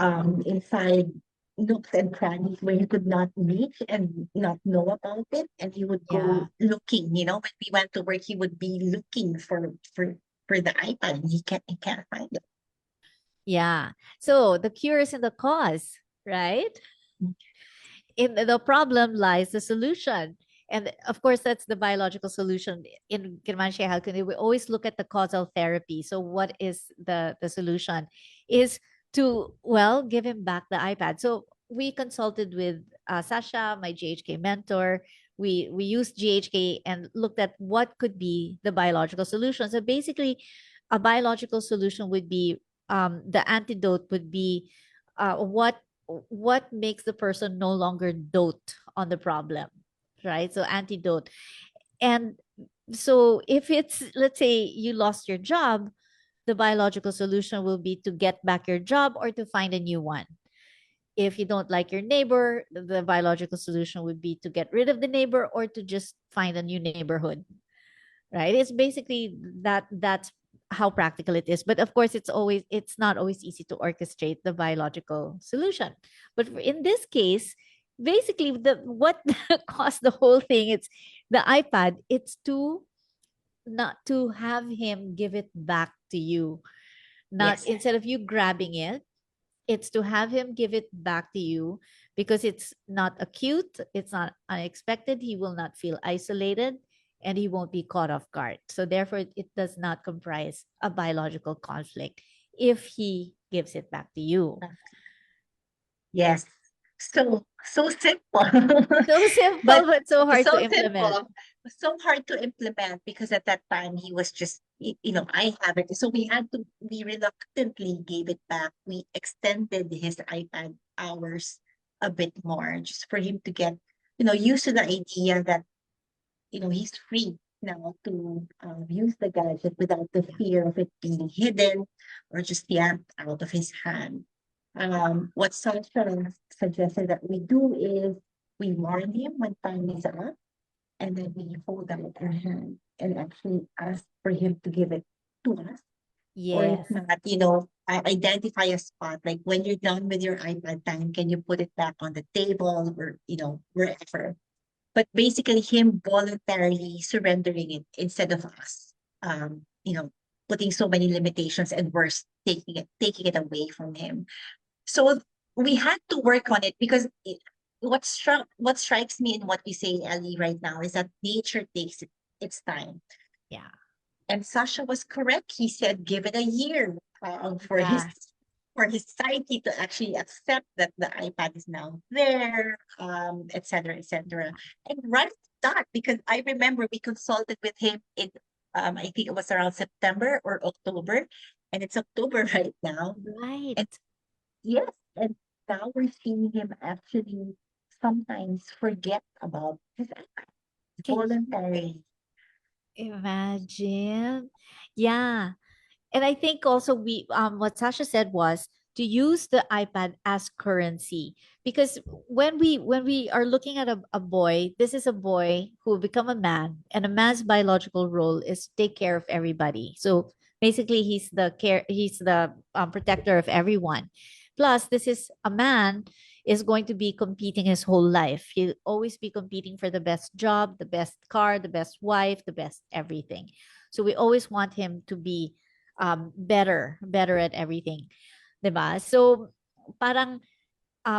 inside nooks and crannies where he could not reach and not know about it. And he would Yeah. go looking, when we went to work, he would be looking for the iPad and he can't find it. Yeah. So the cure is in the cause, right? In the problem lies the solution. And of course, that's the biological solution. In Germanische Heilkunde, we always look at the causal therapy. So what is the solution? Is to, well, give him back the iPad. So we consulted with Sasha, my GHK mentor. We used GHK and looked at what could be the biological solution. So basically, a biological solution would be, the antidote would be, what makes the person no longer dote on the problem, right? So antidote. And so if it's, let's say you lost your job, the biological solution will be to get back your job or to find a new one. If you don't like your neighbor, the biological solution would be to get rid of the neighbor or to just find a new neighborhood, right? It's basically that's how practical it is. But of course, it's not always easy to orchestrate the biological solution. But in this case, basically the what caused the whole thing, it's the iPad. It's to not to have him give it back to you, not Yes. instead of you grabbing it. It's to have him give it back to you, because it's not acute, it's not unexpected, he will not feel isolated, and he won't be caught off guard. So therefore, it does not comprise a biological conflict if he gives it back to you. Yes. So simple. So simple, But but so hard so to implement. simple, so hard to implement because at that time he was just, I have it. So we reluctantly gave it back. We extended his iPad hours a bit more just for him to get, used to the idea that, he's free now to use the gadget without the fear of it being hidden or just yanked out of his hand. What Sasha suggested that we do is we warn him when time is up, and then we hold out our hand and actually ask for him to give it to us. Or if Yes. not, identify a spot. Like when you're done with your iPad time, can you put it back on the table or, wherever? But basically him voluntarily surrendering it instead of us, putting so many limitations and worse, taking it away from him. So we had to work on it because what strikes me in what you say, Ellie, right now is that nature takes its time. Yeah. And Sasha was correct. He said, give it a year for his Yeah. psyche to actually accept that the iPad is now there, et cetera, et cetera. And right at that, because I remember we consulted with him in, I think it was around September or October, and it's October right now. And Right. yes, and now we're seeing him actually sometimes forget about his iPad Can you voluntarily. imagine? Yeah. And I think also what Sasha said was to use the iPad as currency, because when we are looking at a boy, this is a boy who will become a man, and a man's biological role is to take care of everybody. So basically, he's the protector of everyone. Plus, this is a man is going to be competing his whole life. He'll always be competing for the best job, the best car, the best wife, the best everything. So we always want him to be better at everything. 'Di ba? So parang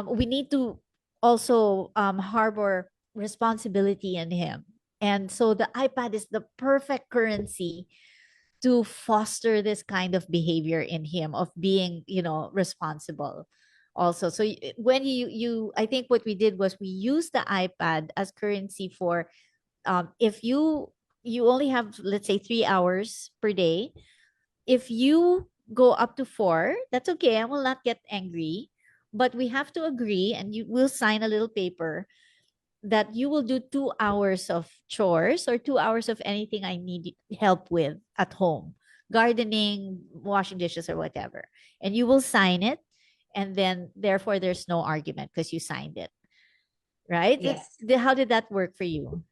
we need to also harbor responsibility in him. And so the iPad is the perfect currency to foster this kind of behavior in him of being, responsible also. So when I think what we did was we used the iPad as currency for, if you only have, let's say, 3 hours per day. If you go up to four, that's okay. I will not get angry, but we have to agree, and you will sign a little paper that you will do 2 hours of chores or 2 hours of anything I need help with at home, gardening, washing dishes, or whatever. And you will sign it. And then, therefore, there's no argument because you signed it. Right? Yes. How did that work for you?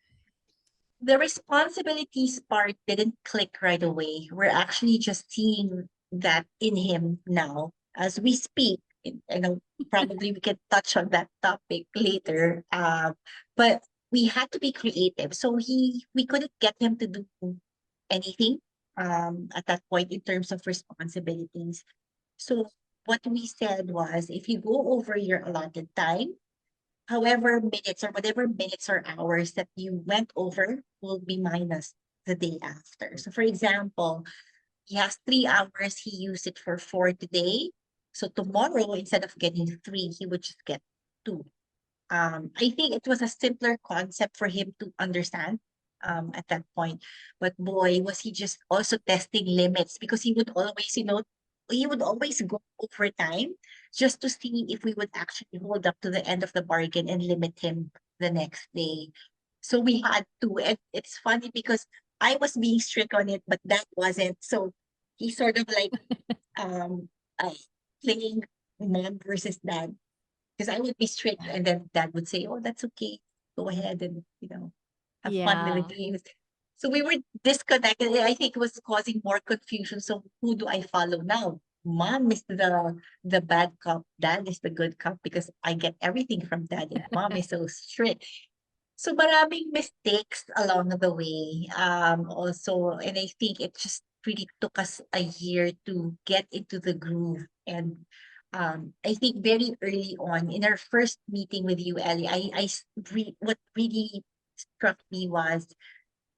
The responsibilities part didn't click right away. We're actually just seeing that in him now as we speak. I know probably we can touch on that topic later. But we had to be creative. So we couldn't get him to do anything at that point in terms of responsibilities. So what we said was, if you go over your allotted time, however minutes or whatever minutes or hours that you went over will be minus the day after. So for example, he has 3 hours, he used it for four today. So tomorrow, instead of getting three, he would just get two. I think it was a simpler concept for him to understand at that point. But boy, was he just also testing limits, because he would always, he would always go over time just to see if we would actually hold up to the end of the bargain and limit him the next day. So we had to, and it's funny because I was being strict on it, but that wasn't. So he sort of like um uh, playing mom versus dad, because I would be strict and then dad would say, "Oh, that's okay. Go ahead and, have fun with the Yeah. games." So we were disconnected. And I think it was causing more confusion. So who do I follow now? Mom is the bad cop. Dad is the good cop because I get everything from dad, and mom is so strict. So maraming mistakes along the way. Also, and I think it just really took us a year to get into the groove. And I think very early on in our first meeting with you, Ellie, what really struck me was,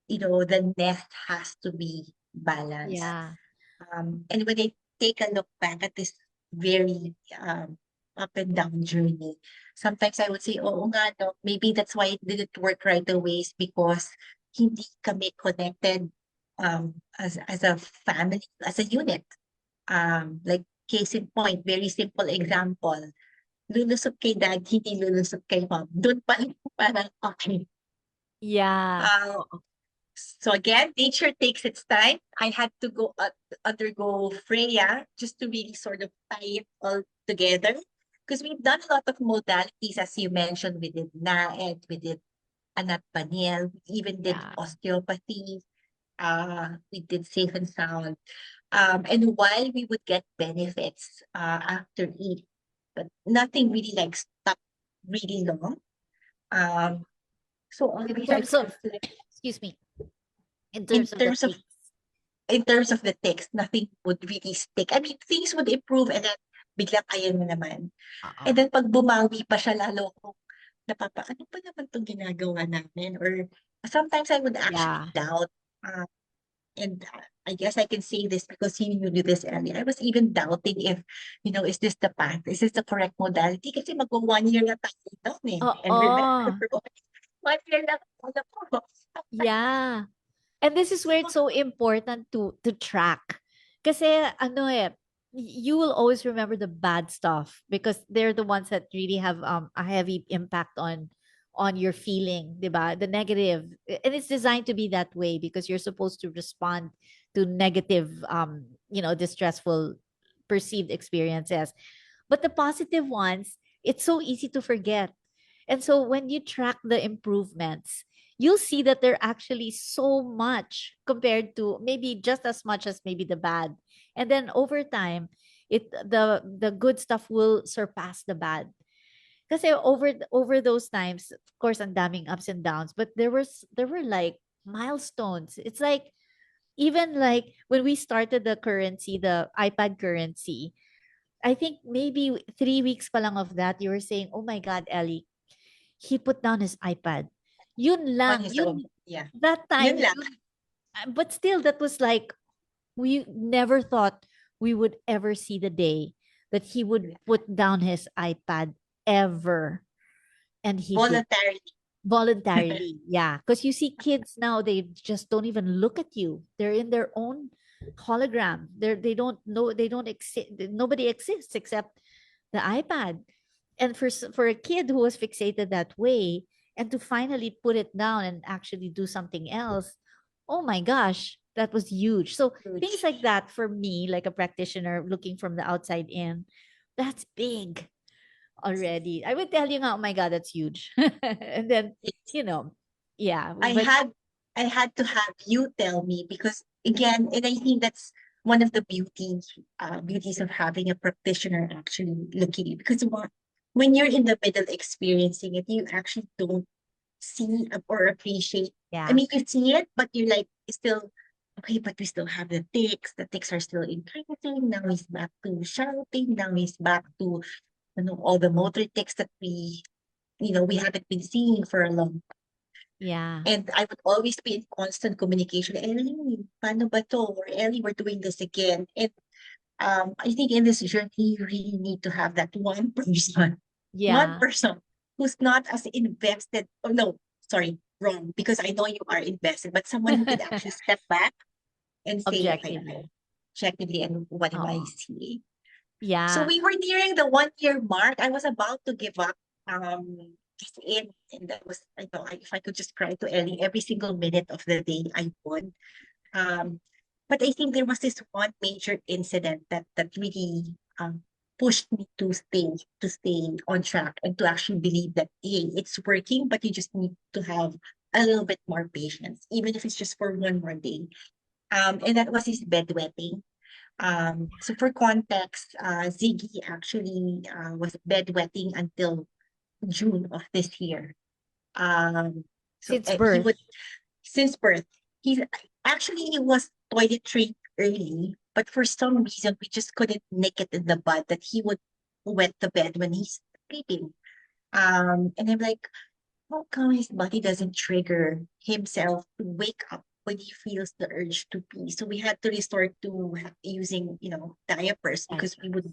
the nest has to be balanced. Yeah. And when I take a look back at this very up and down journey, sometimes I would say, oh, nga, no, maybe that's why it didn't work right away, is because hindi kami connected as a family, as a unit. Like case in point, very simple example. Lulusot kay dad, hindi lulusot kay mom. Doon pa lang parang okay. Yeah. Uh, So again, nature takes its time. I had to undergo Freya just to really sort of tie it all together. Because we've done a lot of modalities, as you mentioned. We did NAED, we did Anat Paniel, we even did Yeah. osteopathy, we did safe and sound. And while we would get benefits after each, but nothing really like stuck really long. Um, so In always I terms of, reflect excuse me, in in terms of the terms of takes. the text, nothing would really stick. I mean, things would improve and then bigla ayan na naman. And Uh-uh. then pag bumawi pa siya, lalo akong ano ba naman 'tong ginagawa namin? Or sometimes I would actually Yeah. doubt, and I guess I can say this because you knew this earlier. I was even doubting if, is this the path? Is this the correct modality? Kasi magwa 1 year na tayo doon eh. And remember, Oo. 1 year lang pala po. Yeah. And this is where it's so important to track. Kasi ano you will always remember the bad stuff because they're the ones that really have a heavy impact on your feeling, 'di ba? The negative. And it's designed to be that way because you're supposed to respond to negative distressful perceived experiences. But the positive ones, it's so easy to forget. And so when you track the improvements, you'll see that they're actually so much compared to maybe just as much as maybe the bad. And then over time, the good stuff will surpass the bad. Because over those times, of course, ang daming ups and downs, but there were like milestones. It's like even like when we started the currency, the iPad currency, I think maybe 3 weeks pa lang of that, you were saying, oh my God, Ellie, he put down his iPad. Yun On lang, his own. yun, Yeah. that Yun time, lang. but still, that was like, we never thought we would ever see the day that he would put down his iPad ever. And he did Voluntarily. voluntarily. Yeah. Because you see kids now, they just don't even look at you. They're in their own hologram. They don't know, they don't exist. Nobody exists except the iPad. And for a kid who was fixated that way, and to finally put it down and actually do something else, oh my gosh, that was huge. So things Huge. like that for me, like a practitioner looking from the outside in, that's big already. I would tell you, oh my God, that's huge. And then, It's, you know, yeah, I but had I had to have you tell me because again, and I think that's one of the beauties of having a practitioner actually looking because when you're in the middle experiencing it, you actually don't see or appreciate. I yeah, mean, you see it, but you're like still okay. But we still have the ticks. The ticks are still increasing. Now he's back to shouting. Now he's back to all the motor ticks that we haven't been seeing for a long. yeah, And I would always be in constant communication. Ellie, paano ba to? Or Ellie, we're doing this again. And I think in this journey, you really need to have that one yeah, person who's not as invested. Oh, no, sorry, wrong. Because I know you are invested, but someone who could actually step back and say, okay, objectively. objectively, and what am I Oh, seeing? So yeah. we were nearing the 1 year mark. I was about to give up. Just and that was I know if I could just cry to Ellie every single minute of the day, I would. Um, but I think there was this one major incident that really pushed me to stay on track and to actually believe that hey, it's working, but you just need to have a little bit more patience, even if it's just for one more day. And that was his bedwetting. So for context, Ziggy actually was bedwetting until June of this year. Um, so Since he would birth. since birth. He he was toilet trained early, but for some reason we just couldn't nick it in the bud that he would wet the bed when he's sleeping. And I'm like, how come his body doesn't trigger himself to wake up when he feels the urge to pee? So we had to resort to using, diapers because Diaper.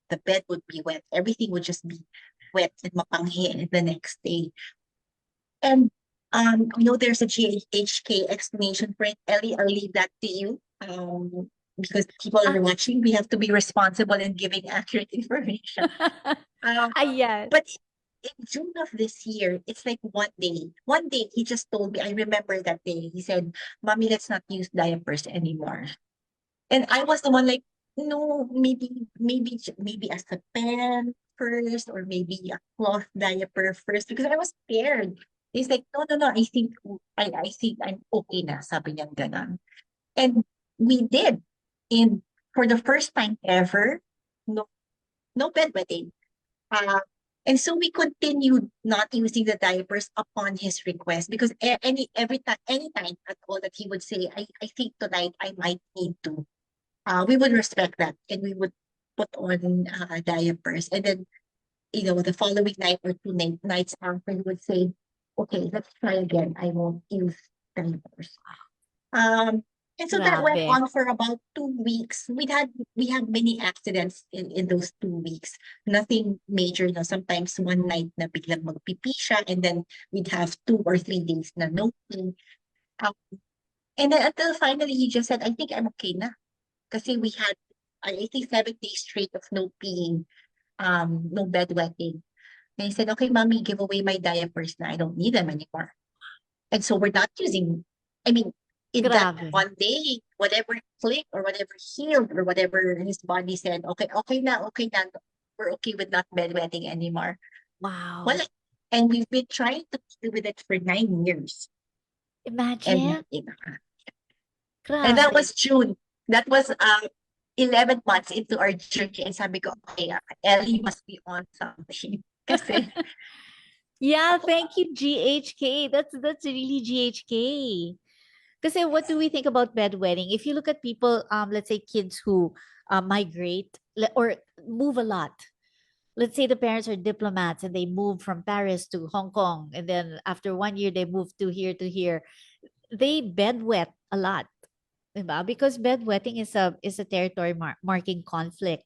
the bed would be wet. Everything would just be wet and mapanghi the next day. And I know there's a GHK explanation for it. Ellie, I'll leave that to you. Because people Ah, are watching, we have to be responsible in giving accurate information. Um, ah, yeah. but in June of this year, it's like one day. One day he just told me, I remember that day. He said, Mommy, let's not use diapers anymore. And I was the one like, no, maybe as a pen first, or maybe a cloth diaper first, because I was scared. He's like, no, no, no, I think I'm okay na, sabi niya ganon. And we did. And for the first time ever, no, no bedwetting. Uh, and so we continued not using the diapers upon his request because anytime at all that he would say, I think tonight I might need to, we would respect that and we would put on diapers. And then, the following night or two nights after, he would say, okay, let's try again. I won't use diapers. Um, and so that went Grabe. on for about 2 weeks. We had many accidents in those 2 weeks. Nothing major. No, sometimes one night na biglang magpipi siya, and then we'd have 2 or 3 days na no pee. Um, and then until finally he just said, I think I'm okay na. Kasi we had, I think 7 days straight of no peeing, no bedwetting. And he said, okay, mommy, give away my diapers na. I don't need them anymore. And so we're not using, I mean, in that Grabe. one day, whatever clicked or whatever healed or whatever his body said, okay, okay na, we're okay with not bedwetting anymore. Well, Wow. and we've been trying to deal with it for 9 years. And Imagine. and that Grabe. was June. That was 11 months into our journey. And sabi ko, okay, Ellie must be on something. Kasi, Yeah, thank you, GHK. That's really GHK. Because what do we think about bedwetting? If you look at people, let's say kids who migrate, or move a lot. Let's say the parents are diplomats and they move from Paris to Hong Kong, and then after 1 year they move to here to here. They bedwet a lot, diba? Because bedwetting is a territory marking conflict,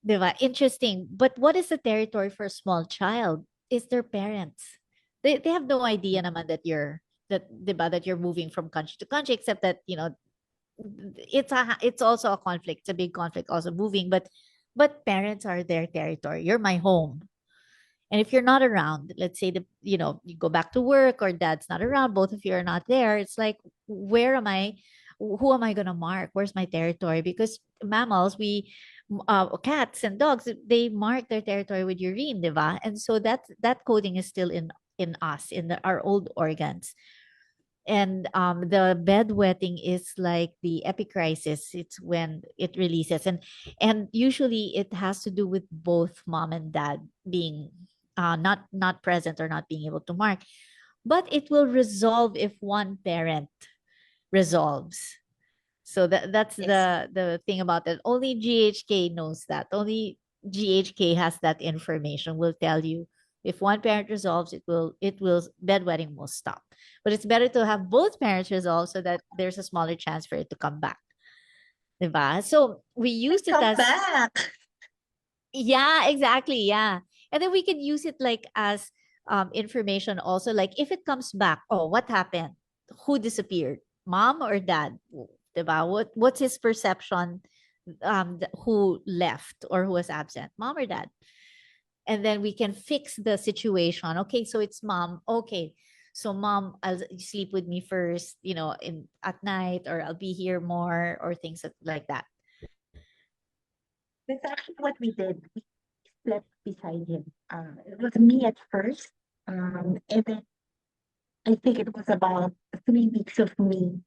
diba? Interesting. But what is the territory for a small child? Is their parents. They have no idea naman that diba, that you're moving from country to country, except that it's also a conflict. It's a big conflict also moving, but parents are their territory. You're my home. And if you're not around, let's say you go back to work or dad's not around, both of you are not there. It's like, where am I? Who am I going to mark? Where's my territory? Because mammals, cats and dogs, they mark their territory with urine, diba? And so that coding is still in us, in our old organs. And the bedwetting is like the epicrisis. It's when it releases, and usually it has to do with both mom and dad being not present or not being able to mark. But it will resolve if one parent resolves. So that's Yes. the thing about it. Only GHK knows that. Only GHK has that information. Will tell you if one parent resolves, it will bedwetting will stop. But it's better to have both parents resolve so that there's a smaller chance for it to come back. Diba? So we used it Come as, back. yeah, exactly. Yeah. And then we can use it like as information also. Like if it comes back, oh, what happened? Who disappeared? Mom or dad? Diba? What's his perception? Who left or who was absent? Mom or dad? And then we can fix the situation. Okay, so it's mom. Okay. So mom, I'll sleep with me first, in at night, or I'll be here more, or things like that. That's actually what we did. We slept beside him. It was me at first. And then I think it was about 3 weeks of me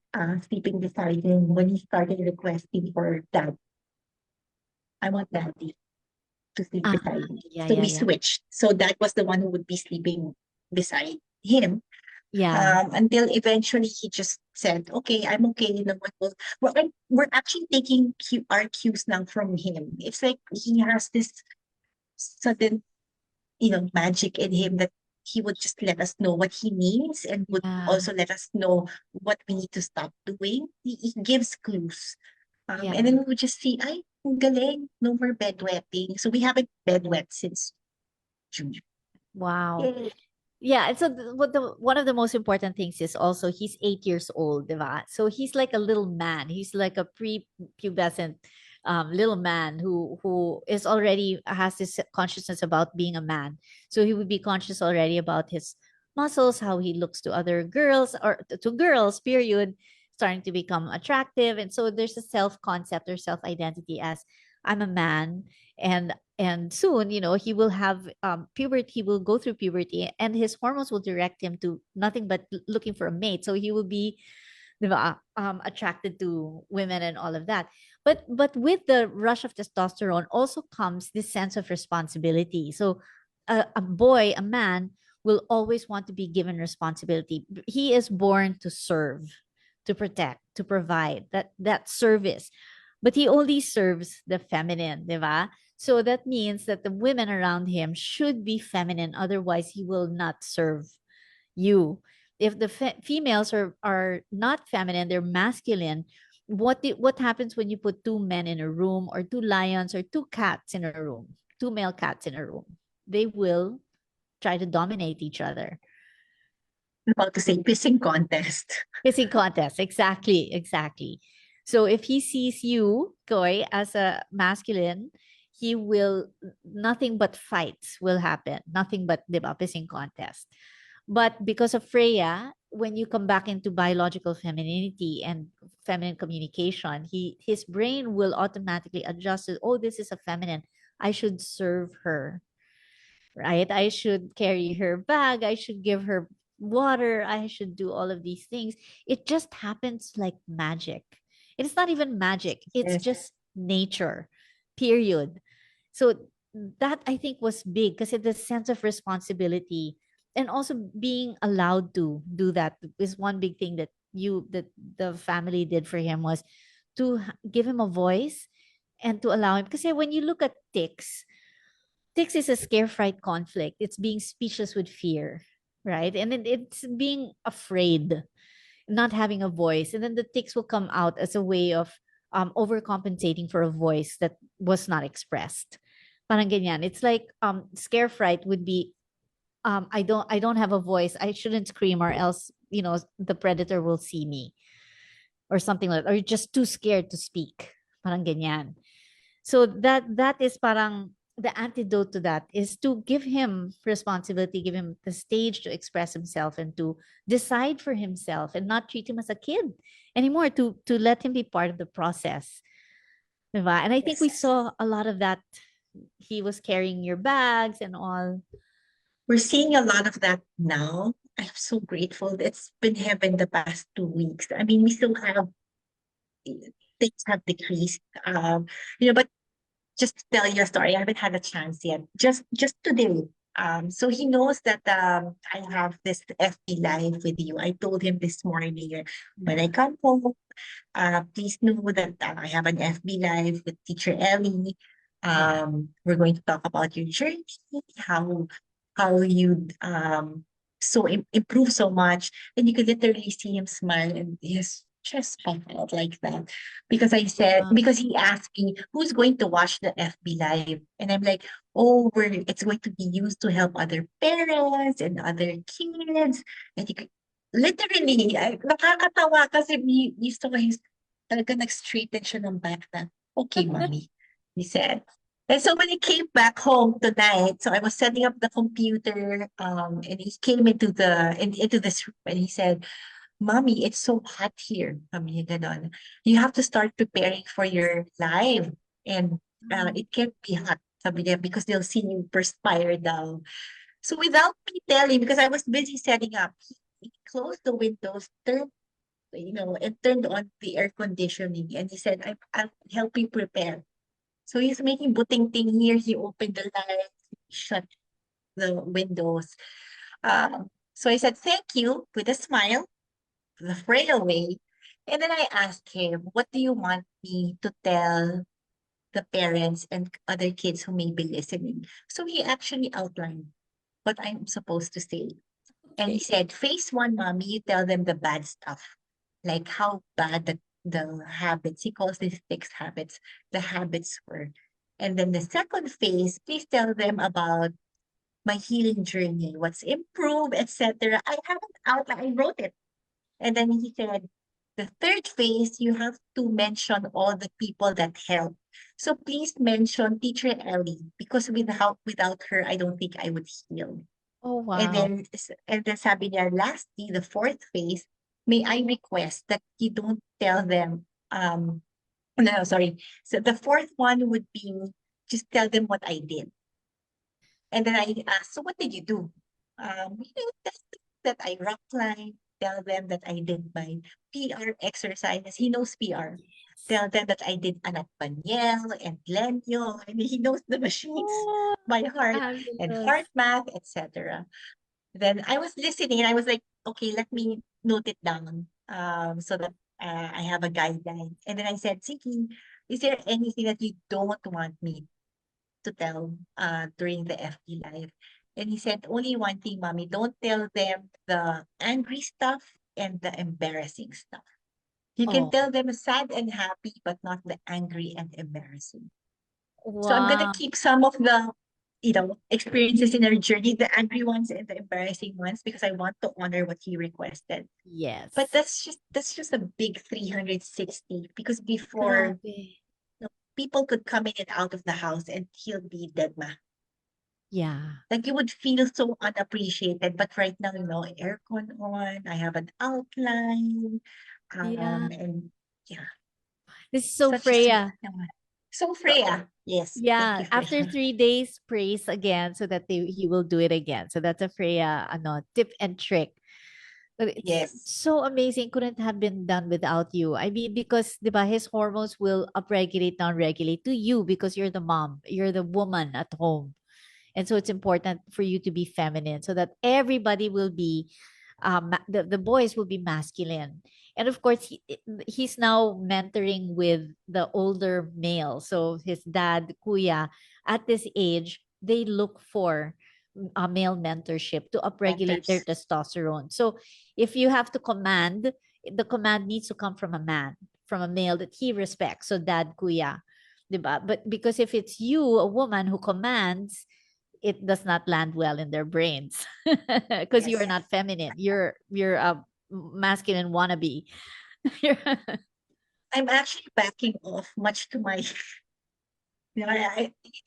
sleeping beside him when he started requesting for dad. I want daddy to sleep Ah, beside me. yeah, So yeah, we yeah. switched. So that was the one who would be sleeping beside him. Yeah. Until eventually he just said, "Okay, I'm okay." You know what? We're actually taking our cues now from him. It's like he has this sudden, magic in him that he would just let us know what he needs and would Yeah. also let us know what we need to stop doing. He gives clues. And Yeah. then we would just see, ay, ang galing, no more bedwetting. So we haven't bedwet since June. Wow. Yay. Yeah, and so one of the most important things is also he's 8 years old, diba? So he's like a little man. He's like a pre-pubescent little man who is already has this consciousness about being a man. So he would be conscious already about his muscles, how he looks to other girls or to girls, period, starting to become attractive. And so there's a self-concept or self-identity as I'm a man, and soon he will have puberty. He will go through puberty, and his hormones will direct him to nothing but looking for a mate. So he will be, diba, attracted to women and all of that. But with the rush of testosterone also comes this sense of responsibility. So a boy, a man, will always want to be given responsibility. He is born to serve, to protect, to provide that service, but he only serves the feminine, diba? So that means that the women around him should be feminine, otherwise he will not serve you. If the females are not feminine, they're masculine. What happens when you put two men in a room, or two lions, or two cats in a room, two male cats in a room? They will try to dominate each other. About to say pissing contest. Kissing contest. Exactly. Exactly. So if he sees you, Koi, as a masculine, he will, nothing but fights will happen. Nothing but, diba, pissing contest. But because of Freya, when you come back into biological femininity and feminine communication, his brain will automatically adjust to, oh, this is a feminine. I should serve her, right? I should carry her bag. I should give her water. I should do all of these things. It just happens like magic. It's not even magic, it's Yes. just nature, period. So that I think was big because it's the sense of responsibility, and also being allowed to do that is one big thing that the family did for him, was to give him a voice, and to allow him. Because when you look at tics is a scare fright conflict. It's being speechless with fear, right? And then it's being afraid, not having a voice. And then the tics will come out as a way of overcompensating for a voice that was not expressed. Parang ganyan. It's like scare fright would be I don't have a voice. I shouldn't scream or else, the predator will see me or something like that. Or you're just too scared to speak. Parang ganyan. So that is parang the antidote to that is to give him responsibility, give him the stage to express himself and to decide for himself and not treat him as a kid anymore, to let him be part of the process. Diba? And I think we Yes. saw a lot of that. He was carrying your bags and all. We're seeing a lot of that now. I'm so grateful. It's been heaven the past 2 weeks. I mean, we still have things have decreased. But just to tell you a story, I haven't had a chance yet. Just today. So he knows that I have this FB live with you. I told him this morning when I Yeah. come home, please know that I have an FB live with Teacher Ellie. Yeah. We're going to talk about your journey, how you improve so much, and you could literally see him smile and his chest puff out like that. Wow. Because he asked me who's going to watch the FB live, and I'm like, oh, it's going to be used to help other parents and other kids, and literally, nakakatawa kasi you saw his talaga nag-straighten siya ng back na, "Okay, mommy," he said. And so when he came back home tonight, so I was setting up the computer, and he came into this room and he said, "Mommy, it's so hot here." Sabi niya gano'n. "You have to start preparing for your live and, it can't be hot," sabi niya, "because they'll see you perspire daw." So without me telling, because I was busy setting up, he closed the windows, and turned on the air conditioning. And he said, I'll help you prepare. So he's making buting-ting here. He opened the lights, shut the windows. So I said, thank you with a smile, the frail way. And then I asked him, what do you want me to tell the parents and other kids who may be listening? So he actually outlined what I'm supposed to say. And he Okay. said, phase one, mommy, you tell them the bad stuff, like how bad the habits, he calls these six habits, the habits were. And then the second phase, please tell them about my healing journey, what's improved, etc. I haven't outlined, I wrote it. And then he said, the third phase, you have to mention all the people that help. So please mention Teacher Ellie, because without her, I don't think I would heal. Oh, And wow. then sabi niya, lastly, the fourth phase, may I request that you don't tell them, no, sorry. So the fourth one would be just tell them what I did. And then I asked, so what did you do? Just that I rock climb, tell them that I did my PR exercises. He knows PR. Yes. Tell them that I did Anak Panyel and Lenyo. I mean, he knows the machines Oh, by heart and fabulous. heart math, etc. Then I was listening and I was like, okay, let me note it down so that I have a guideline. And then I said, Siki, is there anything that you don't want me to tell during the FB Live? And he said, only one thing, mommy, don't tell them the angry stuff and the embarrassing stuff. You can Oh, tell them sad and happy, but not the angry and embarrassing. So I'm gonna wow. keep some of the, experiences in our journey, the angry ones and the embarrassing ones, because I want to honor what he requested. But Yes. that's just a big 360, because before, Grabe. people could come in and out of the house and he'll be dead ma. Yeah. Like you would feel so unappreciated. But right now, aircon on, I have an outline, Yeah. and yeah, This is so such a sweet Freya. naman. So So, Freya, yes, thank yeah, you, after Freya. 3 days, praise again so that he will do it again. So that's a Freya tip and trick. But it's Yes. so amazing. Couldn't have been done without you. I mean, because diba, his hormones will upregulate, downregulate to you because you're the mom, you're the woman at home. And so it's important for you to be feminine so that everybody will be the boys will be masculine. And of course, he's now mentoring with the older male. So his dad, kuya, at this age, they look for a male mentorship to upregulate their Mentors. testosterone. So if you have to command, the command needs to come from a man, from a male that he respects. So dad, kuya, diba? But because if it's you, a woman who commands, it does not land well in their brains because you are Yes. not feminine. You're a masculine wannabe. You're- I'm actually backing off, much to my,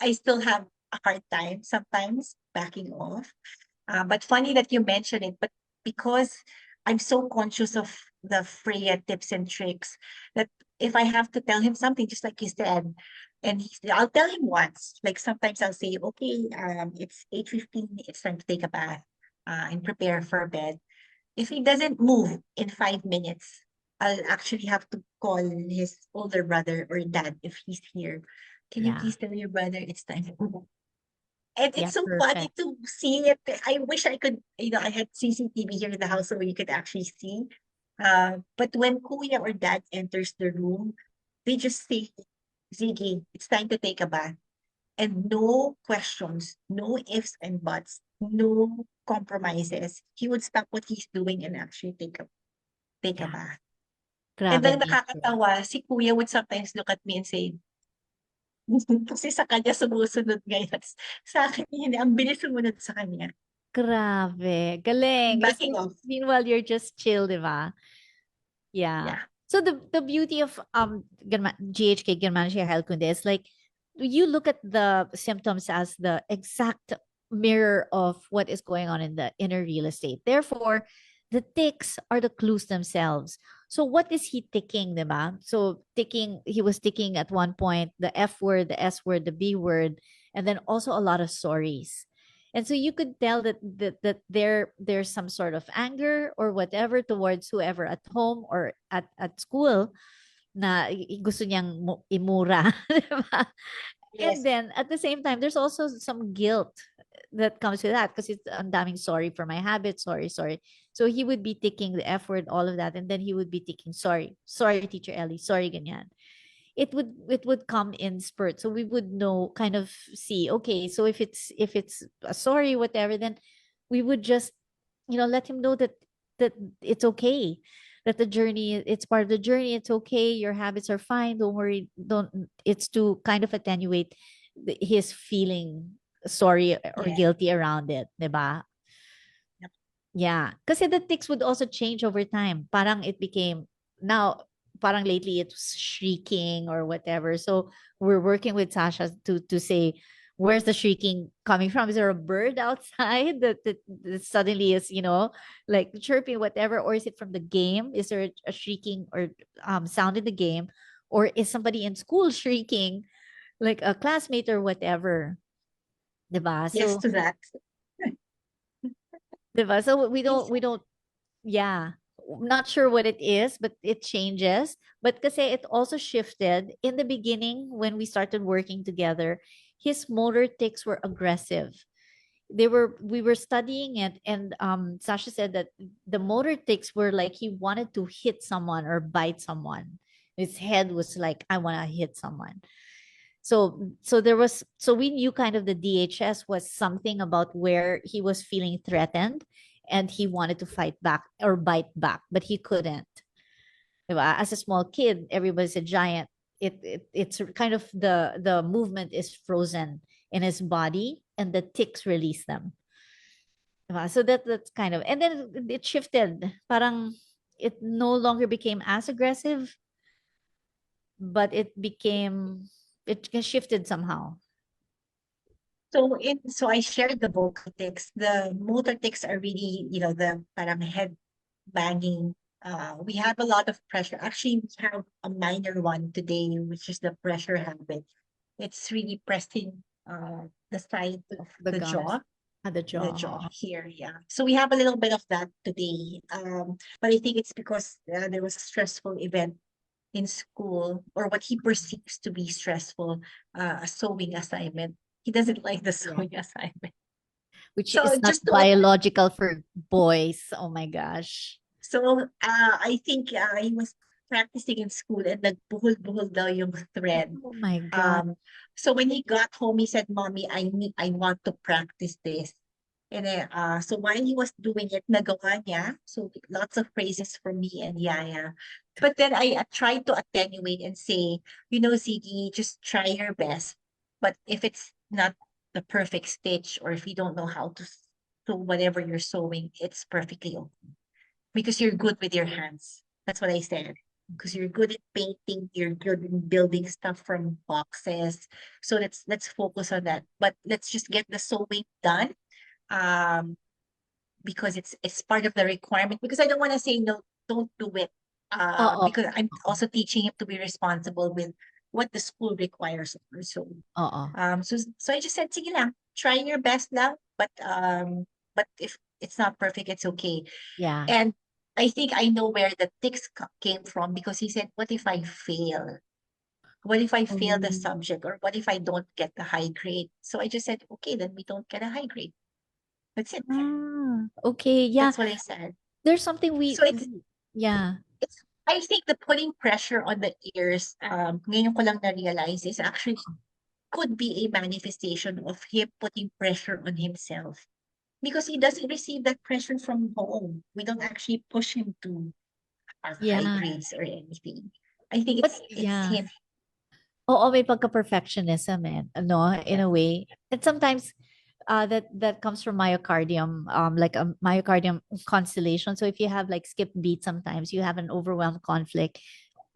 I still have a hard time sometimes backing off. But funny that you mentioned it, but because I'm so conscious of the Freya tips and tricks that if I have to tell him something, just like you said, and I'll tell him once. Like sometimes I'll say, okay, it's 8:15, it's time to take a bath, and prepare for bed. If he doesn't move in 5 minutes, I'll actually have to call his older brother or dad if he's here. Can you yeah. please tell your brother it's time to move? And Yeah, it's so funny perfect. to see it. I wish I could, I had CCTV here in the house so you could actually see. But when Kuya or Dad enters the room, they just say, Ziggy, it's time to take a bath. And no questions, no ifs and buts, no compromises. He would stop what he's doing and actually take a Yeah. bath. And Grabe then nature. nakakatawa, si Kuya would sometimes look at me and say, kasi sa kanya sumusunod ngayon. Sa akin, hindi. Ang bilis sumunod sa kanya. Grabe. Galing. Kasi Backing off. meanwhile, you're just chill, di ba? Yeah. Yeah. So the beauty of GHK, Germanische Heilkunde, is like you look at the symptoms as the exact mirror of what is going on in the inner real estate. Therefore, the ticks are the clues themselves. So what is he ticking, diba? So ticking, he was ticking at one point the F word, the S word, the B word, and then also a lot of sorries. And so you could tell that there's some sort of anger or whatever towards whoever at home or at school na gusto niyang imura. Diba? And Yes. then at the same time, there's also some guilt that comes with that because it's ang daming sorry for my habit, sorry, sorry. So he would be taking the F word, all of that, and then he would be taking sorry, sorry, Teacher Ellie, sorry, ganyan. It would come in spurts, so we would know, kind of see, okay, so if it's a sorry, whatever, then we would just let him know that it's okay, that the journey, it's part of the journey, it's okay, your habits are fine, don't worry, don't, it's to kind of attenuate his feeling sorry or Yeah. guilty around it, diba? Yep. Yeah, kasi the tics would also change over time. Parang it became now, parang lately it's shrieking or whatever. So we're working with Sasha to say, where's the shrieking coming from? Is there a bird outside that suddenly is, like chirping, whatever, or is it from the game? Is there a shrieking or sound in the game, or is somebody in school shrieking, like a classmate or whatever? Diba? Yes So, to that. diba? So Yes. we don't yeah, not sure what it is, but it changes. But kasi it also shifted in the beginning when we started working together. His motor tics were aggressive. We were studying it, and Sasha said that the motor tics were like he wanted to hit someone or bite someone. His head was like, I want to hit someone. So we knew kind of the DHS was something about where he was feeling threatened and he wanted to fight back or bite back, but he couldn't. Diba? As a small kid, everybody's a giant. It's kind of the movement is frozen in his body and the ticks release them. Diba? So that's kind of, and then it shifted. Parang it no longer became as aggressive, but it shifted somehow. So I shared the vocal tics. The motor tics are really, the parang head banging. We have a lot of pressure. Actually, we have a minor one today, which is the pressure habit. It's really pressing the side of The the gums jaw, at the the jaw. jaw here. Yeah. So we have a little bit of that today. But I think it's because there was a stressful event in school, or what he perceives to be stressful, a sewing assignment. He doesn't like the Yeah. sewing assignment. Which So is not just to biological for boys. Oh my gosh. So, I think, he was practicing in school and nagbuhol-buhol daw yung thread. Oh my God. So when he got home, he said, "Mommy, I want to practice this." And then, so while he was doing it, nagawa niya. So lots of praises from me and Yaya. But then I, tried to attenuate and say, Ziggy, just try your best. But if it's not the perfect stitch, or if you don't know how to sew whatever you're sewing, it's perfectly okay. Because you're good with your hands. That's what I said. Because you're good at painting, you're good in building stuff from boxes. So let's focus on that. But let's just get the sewing done. Um, because it's part of the requirement. Because I don't want to say no, don't do it. Oo. Because I'm also teaching him to be responsible with what the school requires of her. So Oo. so I just said, sige lang, try your best lang, but if it's not perfect, it's okay. Yeah. And I think I know where the tics came from, because he said, "What if I fail? What if I fail the Oh. subject, or what if I don't get the high grade?" So I just said, "Okay, then we don't get a high grade. That's it." Okay. Yeah. That's what I said. There's something So yeah. it's I think the putting pressure on the ears, ngayon ko lang na-realize, is actually could be a manifestation of him putting pressure on himself, because he doesn't receive that pressure from home. We don't actually push him to have high Yeah. grades or anything. I think But it's yeah. him. Oo, may pagka-perfectionism no, in a way. And sometimes that comes from myocardium, like a myocardium constellation. So if you have like skip beat, sometimes you have an overwhelmed conflict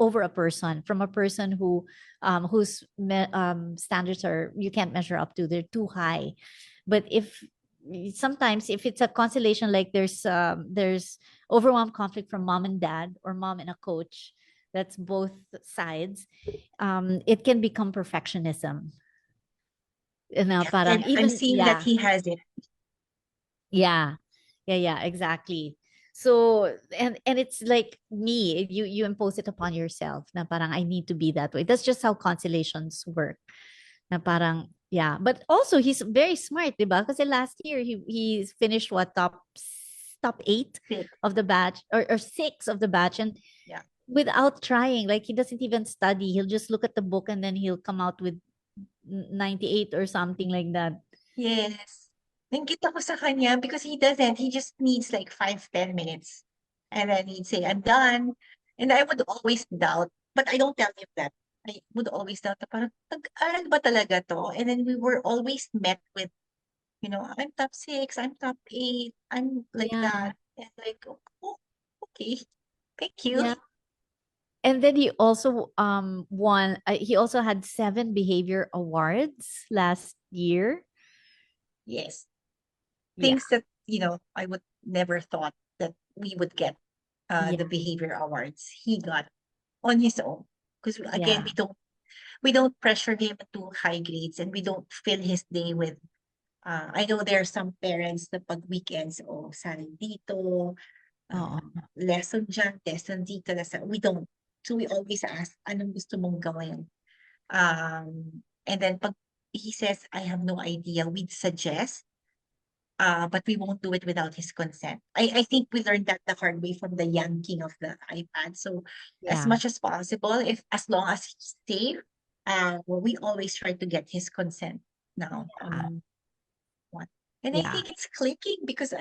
over a person, from a person whose standards are you can't measure up to, they're too high. But if sometimes if it's a constellation, like there's overwhelmed conflict from mom and dad, or mom and a coach, that's both sides. It can become perfectionism na Yes, parang and I'm even seeing that he has it. yeah, exactly. So and it's like me, you impose it upon yourself na parang I need to be that way. That's just how constellations work. Na parang yeah, but also he's very smart, 'di ba? Kasi last year he finished what, top 8 Sick. of the batch, or 6 of the batch, and Yeah. without trying, like he doesn't even study. He'll just look at the book and then he'll come out with 98 or something like that. Yes. Nanggit ako sa kanya, because he doesn't. He just needs like 5, 10 minutes. And then he'd say, "I'm done." And I would always doubt, but I don't tell him that. I would always doubt na parang, "Nag-aral ba talaga to?" And then we were always met with, "I'm top 6, I'm top 8, I'm like Yeah. that." And like, "Oh, okay. Thank you." Yeah. And then he also won, he also had 7 behavior awards last year. Yes. Yeah. Things that, I would never thought that we would get, Yeah. the behavior awards. He got on his own. Because again, Yeah. we don't pressure him to high grades, and we don't fill his day with, I know there are some parents na pag weekends, salin dito, Oo. lesson dyan, lesson dito, lesson. We don't. So we always ask, anong gusto mong gawin? And then pag he says, "I have no idea," we'd suggest, but we won't do it without his consent. I think we learned that the hard way from the yanking of the iPad. So as Yeah. much as possible, if as long as he's safe, we always try to get his consent now Yeah. on what. And I Yeah. think it's clicking, because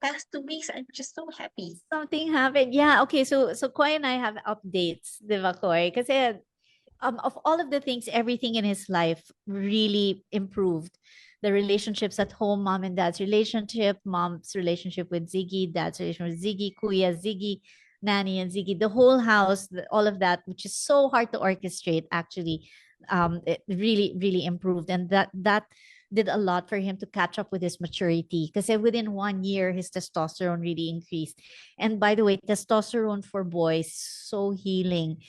past 2 weeks, I'm just so happy. Something happened. Yeah. Okay. So Koi and I have updates, di ba, Koi? Kasi of all of the things, everything in his life really improved. The relationships at home, mom and dad's relationship, mom's relationship with Ziggy, dad's relationship with Ziggy, Kuya, Ziggy, Nanny, and Ziggy, the whole house, all of that, which is so hard to orchestrate, actually, it really, really improved. And that did a lot for him to catch up with his maturity. Because within 1 year, his testosterone really increased. And by the way, testosterone for boys, so healing,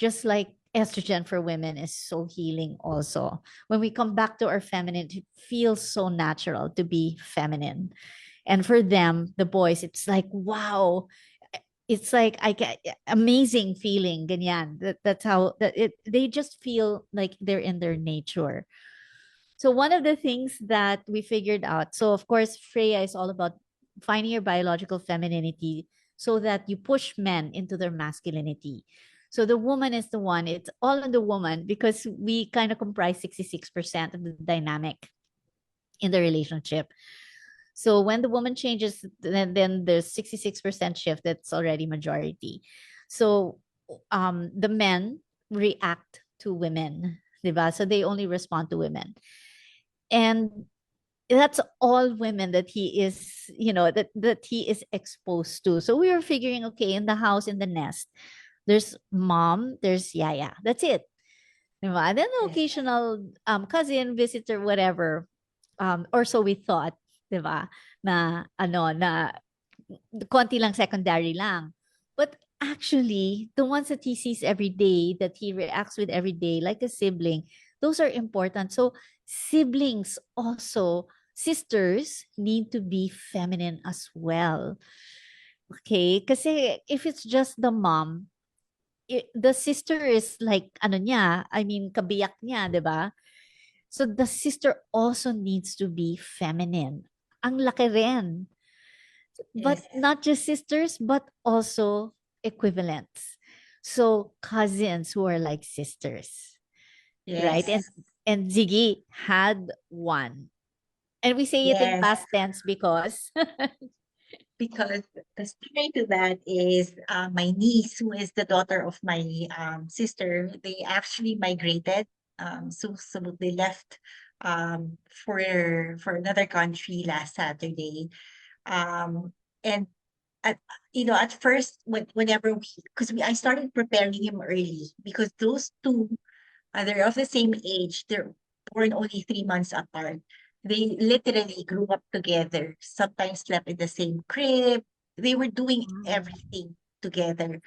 just like estrogen for women is so healing also. When we come back to our feminine, it feels so natural to be feminine. And for them, the boys, it's like, wow, it's like I get amazing feeling, ganyan. That's how that it they just feel like they're in their nature. So one of the things that we figured out, so of course Freya is all about finding your biological femininity so that you push men into their masculinity. So the woman is the one, it's all on the woman because we kind of comprise 66% of the dynamic in the relationship. So when the woman changes, then there's 66% shift that's already majority. So the men react to women, diba? So they only respond to women. And that's all women that he is, that he is exposed to. So we were figuring, okay, in the house, in the nest, there's mom, there's yaya. That's it. Diba? And then the Yes. occasional cousin, visitor, whatever. Or so we thought, diba? Na konti lang, secondary lang. But actually, the ones that he sees every day, that he reacts with every day, like a sibling, those are important. So siblings also, sisters need to be feminine as well. Okay? Kasi if it's just the mom, the sister is like, ano niya, I mean, kabiyak niya, di ba? So the sister also needs to be feminine. Ang laki rin. But Yes. not just sisters, but also equivalents. So cousins who are like sisters, right? And Yes. and Ziggy had one. And we say it in Yes. past tense because Because the story to that is my niece, who is the daughter of my sister, they actually migrated. So they left for another country last Saturday. Um, and at at first whenever I started preparing him early because those two they're of the same age. They're born only 3 months apart. They literally grew up together, sometimes slept in the same crib. They were doing everything together.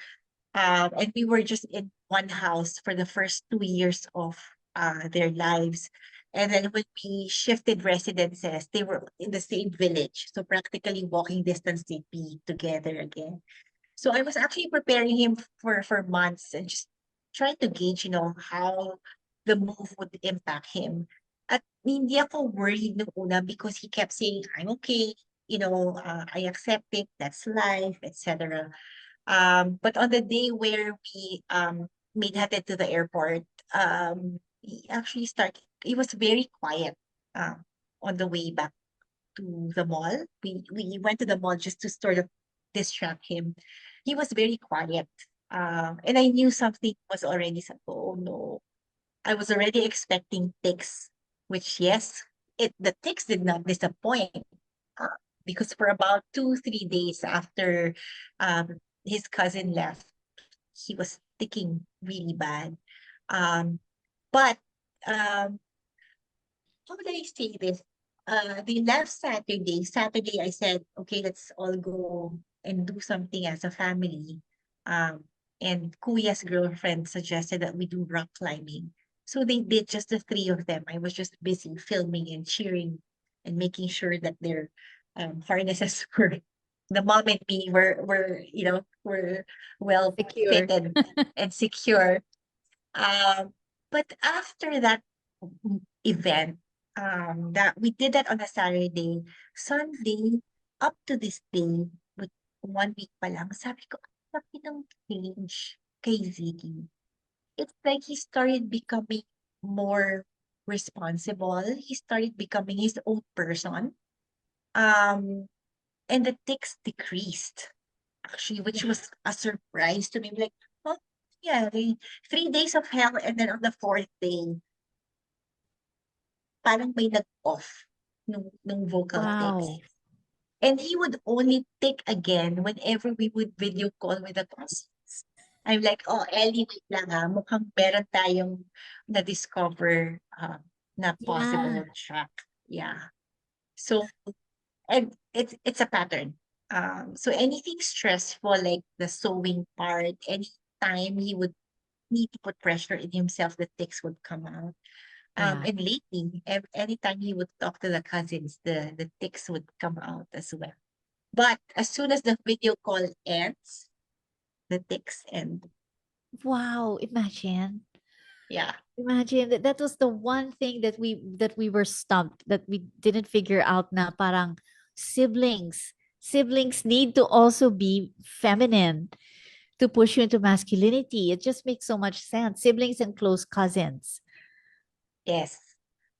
And we were just in one house for the first 2 years of their lives. And then when we shifted residences, they were in the same village. So practically walking distance, they'd be together again. So I was actually preparing him for months and just trying to gauge, how the move would impact him. At hindi ako worried nung una because he kept saying, I'm okay, I accept it, that's life, etc. But on the day where we made hatid to the airport, he was very quiet on the way back to the mall. We went to the mall just to sort of distract him. He was very quiet. And I knew something was already oh no. I was already expecting tics, which yes, the tics did not disappoint. Uh, because for about 2, 3 days after his cousin left, he was ticking really bad. Um, but how would I say this? The last Saturday, I said, okay, let's all go and do something as a family. Um, and Kuya's girlfriend suggested that we do rock climbing. So they did, just the three of them. I was just busy filming and cheering and making sure that their harnesses were, the mom and me were well secure. fitted and secure. Um, but after that event, that we did that on a Saturday, Sunday, up to this day, with 1 week pa lang, sabi ko, "Ang laki ng change kay Ziggy." It's like he started becoming more responsible. He started becoming his own person. Um, and the tics decreased, actually, which Yeah. was a surprise to me. Like, oh, yeah, 3 days of hell, and then on the fourth day, parang may nag-off nung vocal tics. Wow. And he would only tick again whenever we would video call with the cousins. I'm like, oh, Ellie, wait lang ha. Mukhang meron tayong na-discover na Yeah. possible track. Yeah. So, and it's a pattern. So anything stressful like the sewing part, anytime he would need to put pressure in himself, the tics would come out. Yeah. And lately, anytime he would talk to the cousins, the tics would come out as well. But as soon as the video call ends, the tics end. Wow. Imagine. Yeah. Imagine that was the one thing that we were stumped, that we didn't figure out, na parang siblings. siblings need to also be feminine to push you into masculinity. It just makes so much sense. Siblings and close cousins. Yes.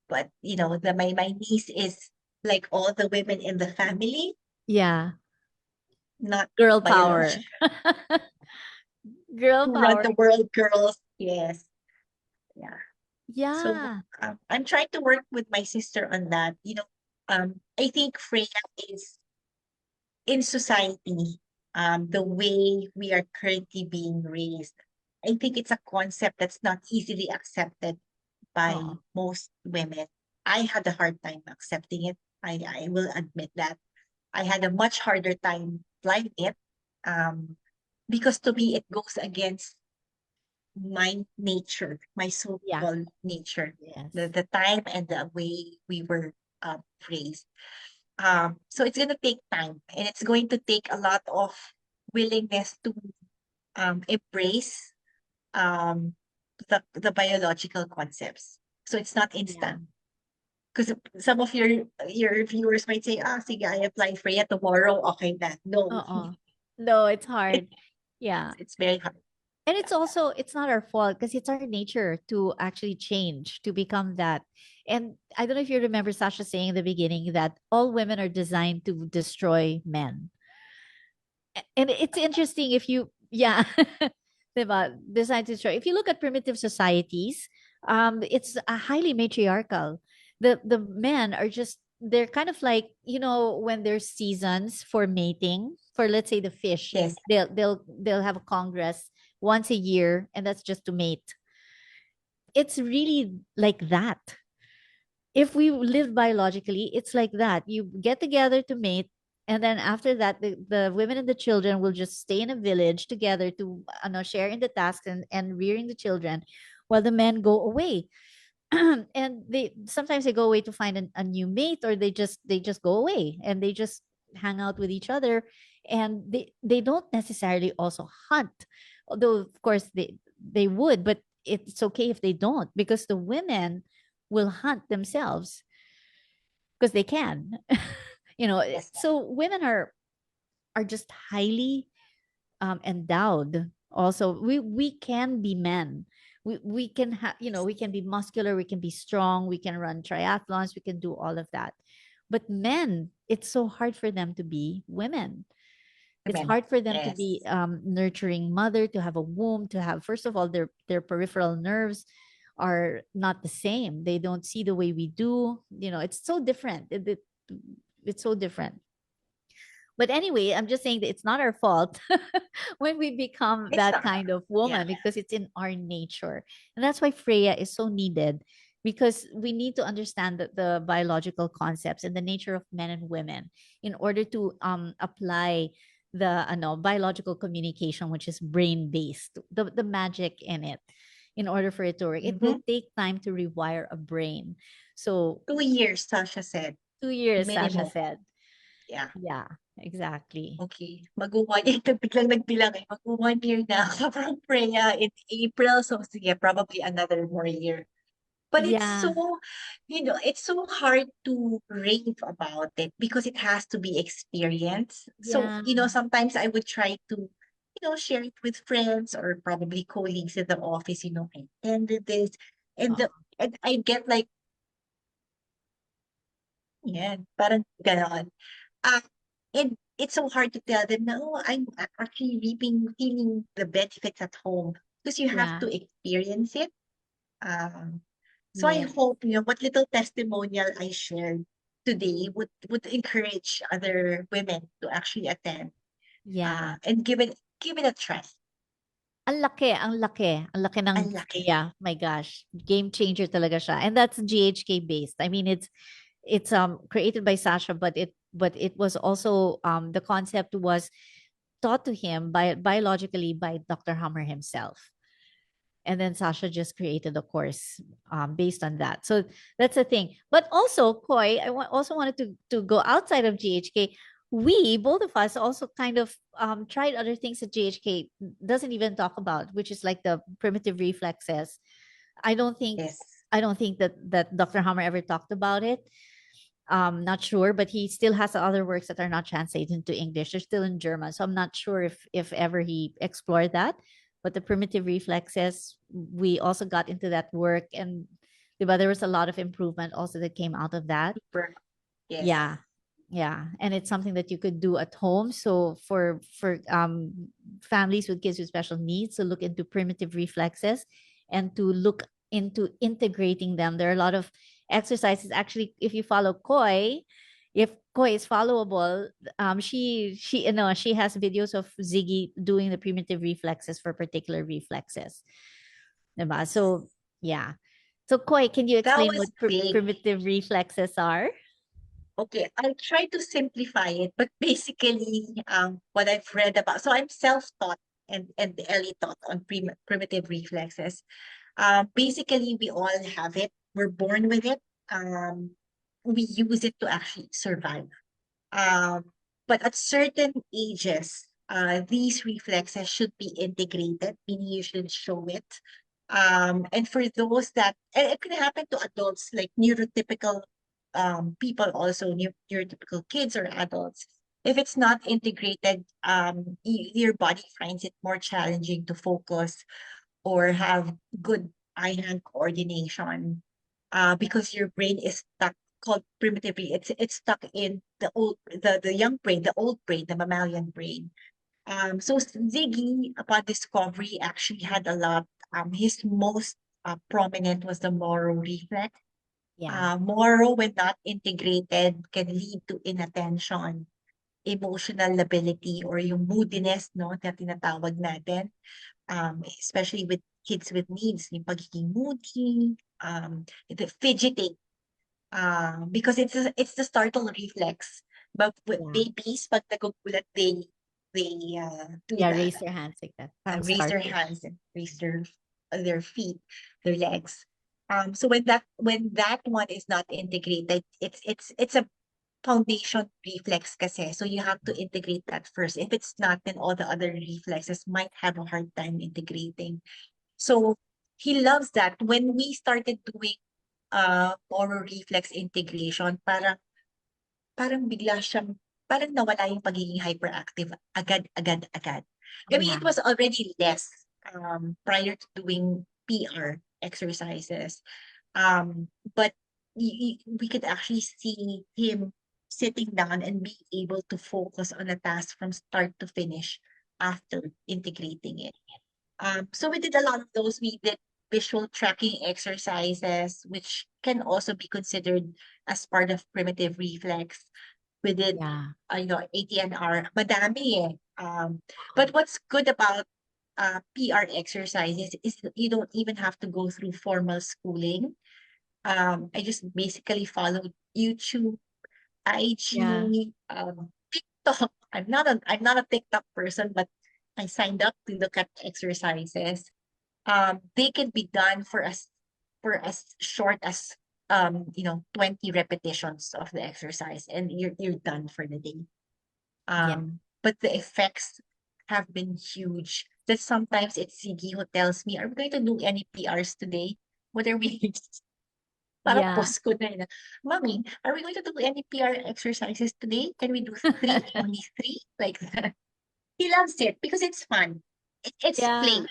But my niece is like all the women in the family, Yeah. not Girl power. biological. Girl Who run power. the world, girls. Yes. Yeah. So Yeah. I'm trying to work with my sister on that. I think Freya is in society, the way we are currently being raised. I think it's a concept that's not easily accepted by Oh, most women. I had a hard time accepting it. I will admit that. I had a much harder time applying it, um, because to me it goes against my nature, my yeah. so-called nature, the Yes. the time and the way we were raised. So it's gonna take time, and it's going to take a lot of willingness to embrace um the biological concepts. So it's not Yeah. instant. Because some of your viewers might say, sige, I apply for it tomorrow, okay na. No, Uh-uh. No, it's hard. Yeah. it's very hard. And Yeah. it's also it's not our fault because it's our nature to actually change to become that. And I don't know if you remember Sasha saying in the beginning that all women are designed to destroy men. And it's interesting if you yeah, diba? Designed to destroy. If you look at primitive societies, it's a highly matriarchal. The men are just they're kind of like, when there's seasons for mating, for let's say the fish, Yes, they'll have a congress once a year, and that's just to mate. It's really like that. If we live biologically, it's like that. You get together to mate, and then after that, the women and the children will just stay in a village together to share in the tasks and rearing the children, while the men go away. And they sometimes they go away to find a new mate, or they just go away and they just hang out with each other, and they don't necessarily also hunt, although of course they would, but it's okay if they don't, because the women will hunt themselves because they can. yes, So women are just highly endowed. Also, we can be men. We can have, yes. we can be muscular, we can be strong, we can run triathlons, we can do all of that. But men, it's so hard for them to be women. It's Women. hard for them to be Yes, nurturing mother, to have a womb, to have, first of all, their peripheral nerves are not the same. They don't see the way we do. It's so different. It's so different. But anyway, I'm just saying that it's not our fault when we become it's that not. kind of Yeah, woman, because it's in our nature. And that's why Freya is so needed, because we need to understand the biological concepts and the nature of men and women in order to apply the biological communication, which is brain based, the magic in it, in order for it to work. It will mhm. take time to rewire a brain. So 2 years, Sasha said, 2 years, Sasha minimum. said. Yeah. Yeah, exactly. Okay, mag-1 year biglang nagbilang, mag-1 year na ako from Freya in April, so sige, probably another more year. But Yeah. it's so hard to rave about it because it has to be experienced. So, Yeah. sometimes I would try to, share it with friends or probably colleagues in the office, I attended this. And, Oo. and I get like, yeah, parang ganon. Uh, and it's so hard to tell them, no, I'm actually feeling the benefits at home because you have Yeah. to experience it. Um, so I Yeah. hope, what little testimonial I shared today would encourage other women to actually attend, Yeah. and give it a try. Ang laki, ang laki. Ang laki ng Ang laki. Freya. My gosh. Game changer talaga siya. And that's GHK based. I mean, it's created by Sasha, but it was also the concept was taught to him biologically by Dr. Hammer himself. And then Sasha just created a course based on that. So that's the thing. But also, Koi, also wanted to go outside of GHK. We, both of us, also kind of tried other things that GHK doesn't even talk about, which is like the primitive reflexes. I don't think Yes. I don't think that Dr. Hammer ever talked about it. Not sure, but he still has other works that are not translated into English. They're still in German, so I'm not sure if ever he explored that. But the primitive reflexes, we also got into that work, and there was a lot of improvement also that came out of that. Super. Yes. Yeah. Yeah. And it's something that you could do at home. So for families with kids with special needs to look into primitive reflexes and to look into integrating them. There are a lot of exercises. Actually, if you follow Koi, if Koi is followable, she she has videos of Ziggy doing the primitive reflexes for particular reflexes. Diba? So yeah. So Koi, can you That explain was what big. primitive reflexes are? Okay, I'll try to simplify it, but basically, what I've read about, so I'm self-taught and Ellie taught on primitive reflexes. Basically, we all have it. We're born with it. We use it to actually survive. Um, but at certain ages, these reflexes should be integrated, meaning you should show it. And for those that, and it can happen to adults, like neurotypical people also, neurotypical kids or adults. If it's not integrated, your body finds it more challenging to focus or have good eye-hand coordination, because your brain is stuck, called primitively, it's stuck in the young brain, the old brain, the mammalian brain. So Ziggy, upon discovery, actually had a lot. His most prominent was the Moro reflex. Yeah. Moro, when not integrated, can lead to inattention, emotional lability, or yung moodiness, no, na tinatawag natin, especially with kids with needs, yung pagiging moody, the fidgeting, because it's the startle reflex. But with Yeah. babies, pag nagugulat, they do Yeah, that, raise your hands like that. Parang raise their starfish. hands and raise their feet, their legs. So when that one is not integrated, it's a foundation reflex kasi. So you have to integrate that first. If it's not, then all the other reflexes might have a hard time integrating. So he loves that. When we started doing oral reflex integration, parang bigla siyang, parang nawala yung pagiging hyperactive agad, agad, agad. I mean, Yeah. it was already less prior to doing PR exercises. But we could actually see him sitting down and be able to focus on a task from start to finish after integrating it. So we did a lot of those. We did visual tracking exercises, which can also be considered as part of primitive reflex. We did, Yeah. ATNR. Madami eh. But what's good about PR exercises is that you don't even have to go through formal schooling. I just basically followed YouTube, Yeah. IG, TikTok. I'm not a TikTok person, but I signed up to look at exercises. They can be done for as short as 20 repetitions of the exercise, and you're done for the day. Yeah. But the effects have been huge. That sometimes it's Siggy who tells me, "Are we going to do any PRs today? What are we?" Parang Yeah. post ko na yun. "Mommy, are we going to do any PR exercises today? Can we do three? Only three?" Like that. He loves it because it's fun. It's Yeah. play.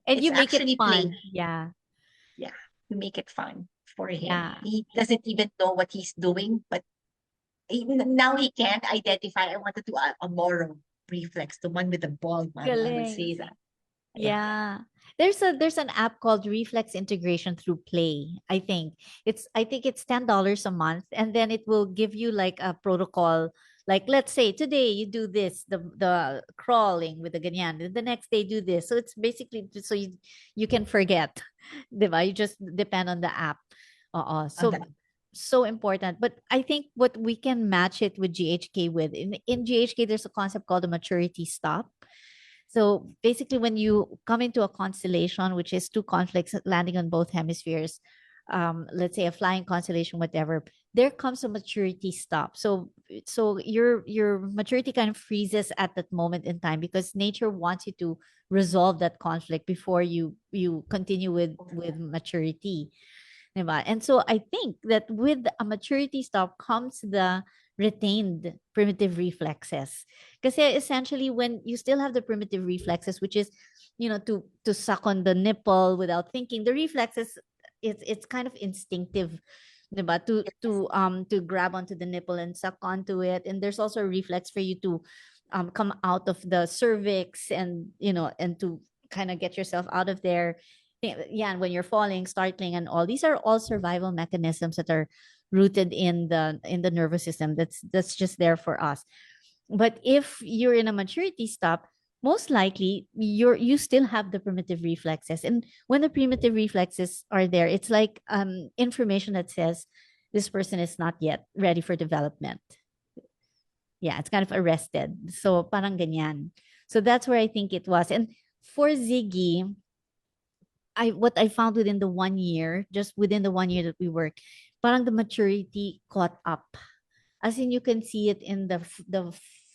And It's you make it actually play. fun. Yeah. Yeah, to make it fun for him. Yeah. He doesn't even know what he's doing, but now he can identify. I want to do a moral reflex, the one with the ball, mommy. I would Galing. say that. Yeah. Yeah. There's an app called Reflex Integration through Play. I think it's $10 a month, and then it will give you like a protocol. Like let's say today you do this, the crawling with the ganyan, and the next day do this. So it's basically so you can forget. Diba? You just depend on the app. On So that. so important. But I think what we can match it with GHK with in GHK, there's a concept called the maturity stop. So basically, when you come into a constellation, which is two conflicts landing on both hemispheres, let's say a flying constellation, whatever, there comes a maturity stop. So your maturity kind of freezes at that moment in time because nature wants you to resolve that conflict before you continue with maturity. Diba? And so I think that with a maturity stop comes the retained primitive reflexes. Because essentially when you still have the primitive reflexes, which is, to suck on the nipple without thinking, the reflexes, it's kind of instinctive, diba? To grab onto the nipple and suck onto it. And there's also a reflex for you to come out of the cervix, and and to kind of get yourself out of there. Yeah, and when you're falling, startling, and all these are all survival mechanisms that are rooted in the nervous system. That's just there for us. But if you're in a maturity stop, most likely you still have the primitive reflexes. And when the primitive reflexes are there, it's like information that says this person is not yet ready for development. Yeah, it's kind of arrested. So parang ganyan. So that's where I think it was. And for Ziggy, what I found within the 1 year, just within the 1 year that we worked, parang the maturity caught up. As in, you can see it in the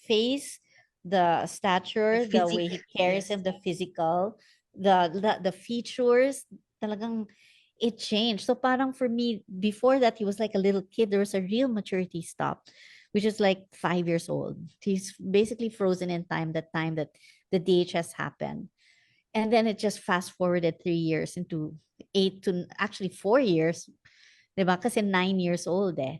face, the The stature, the way physique, he carries yes. him, the physical, the features. Talagang it changed. So parang for me, before that, he was like a little kid. There was a real maturity stop, which is like 5 years old. He's basically frozen in time. The time that the DHS happened. And then it just fast forwarded 3 years into 4 years. Diba? Kasi 9 years old eh.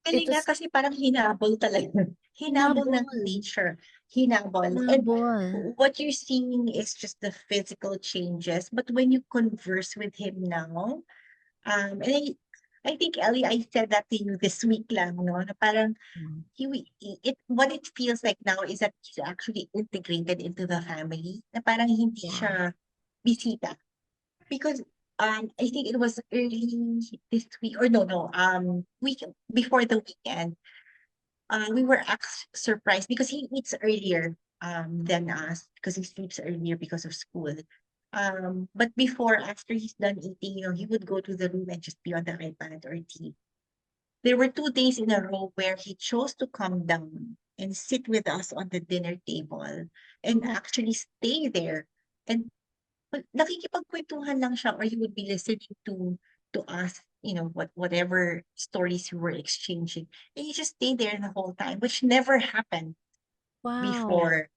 It Galing nga was kasi parang hinabol talaga. Hinabol ng hinabol. nature. Hinabol. And Hinabol. what you're seeing is just the physical changes. But when you converse with him now, and I think, Ellie, I said that to you this week lang, no? Na parang Mm. what it feels like now is that he's actually integrated into the family. Na parang hindi Yeah. siya bisita. Because I think it was early this week, or no, week before the weekend. We were surprised because he eats earlier than us because he sleeps earlier because of school. But after he's done eating, he would go to the room and just be on the iPad or TV. There were 2 days in a row where he chose to come down and sit with us on the dinner table and Oh, actually stay there. And nakikipagkwentuhan lang siya, or he would be listening to us, whatever stories we were exchanging. And he just stayed there the whole time, which never happened wow. before.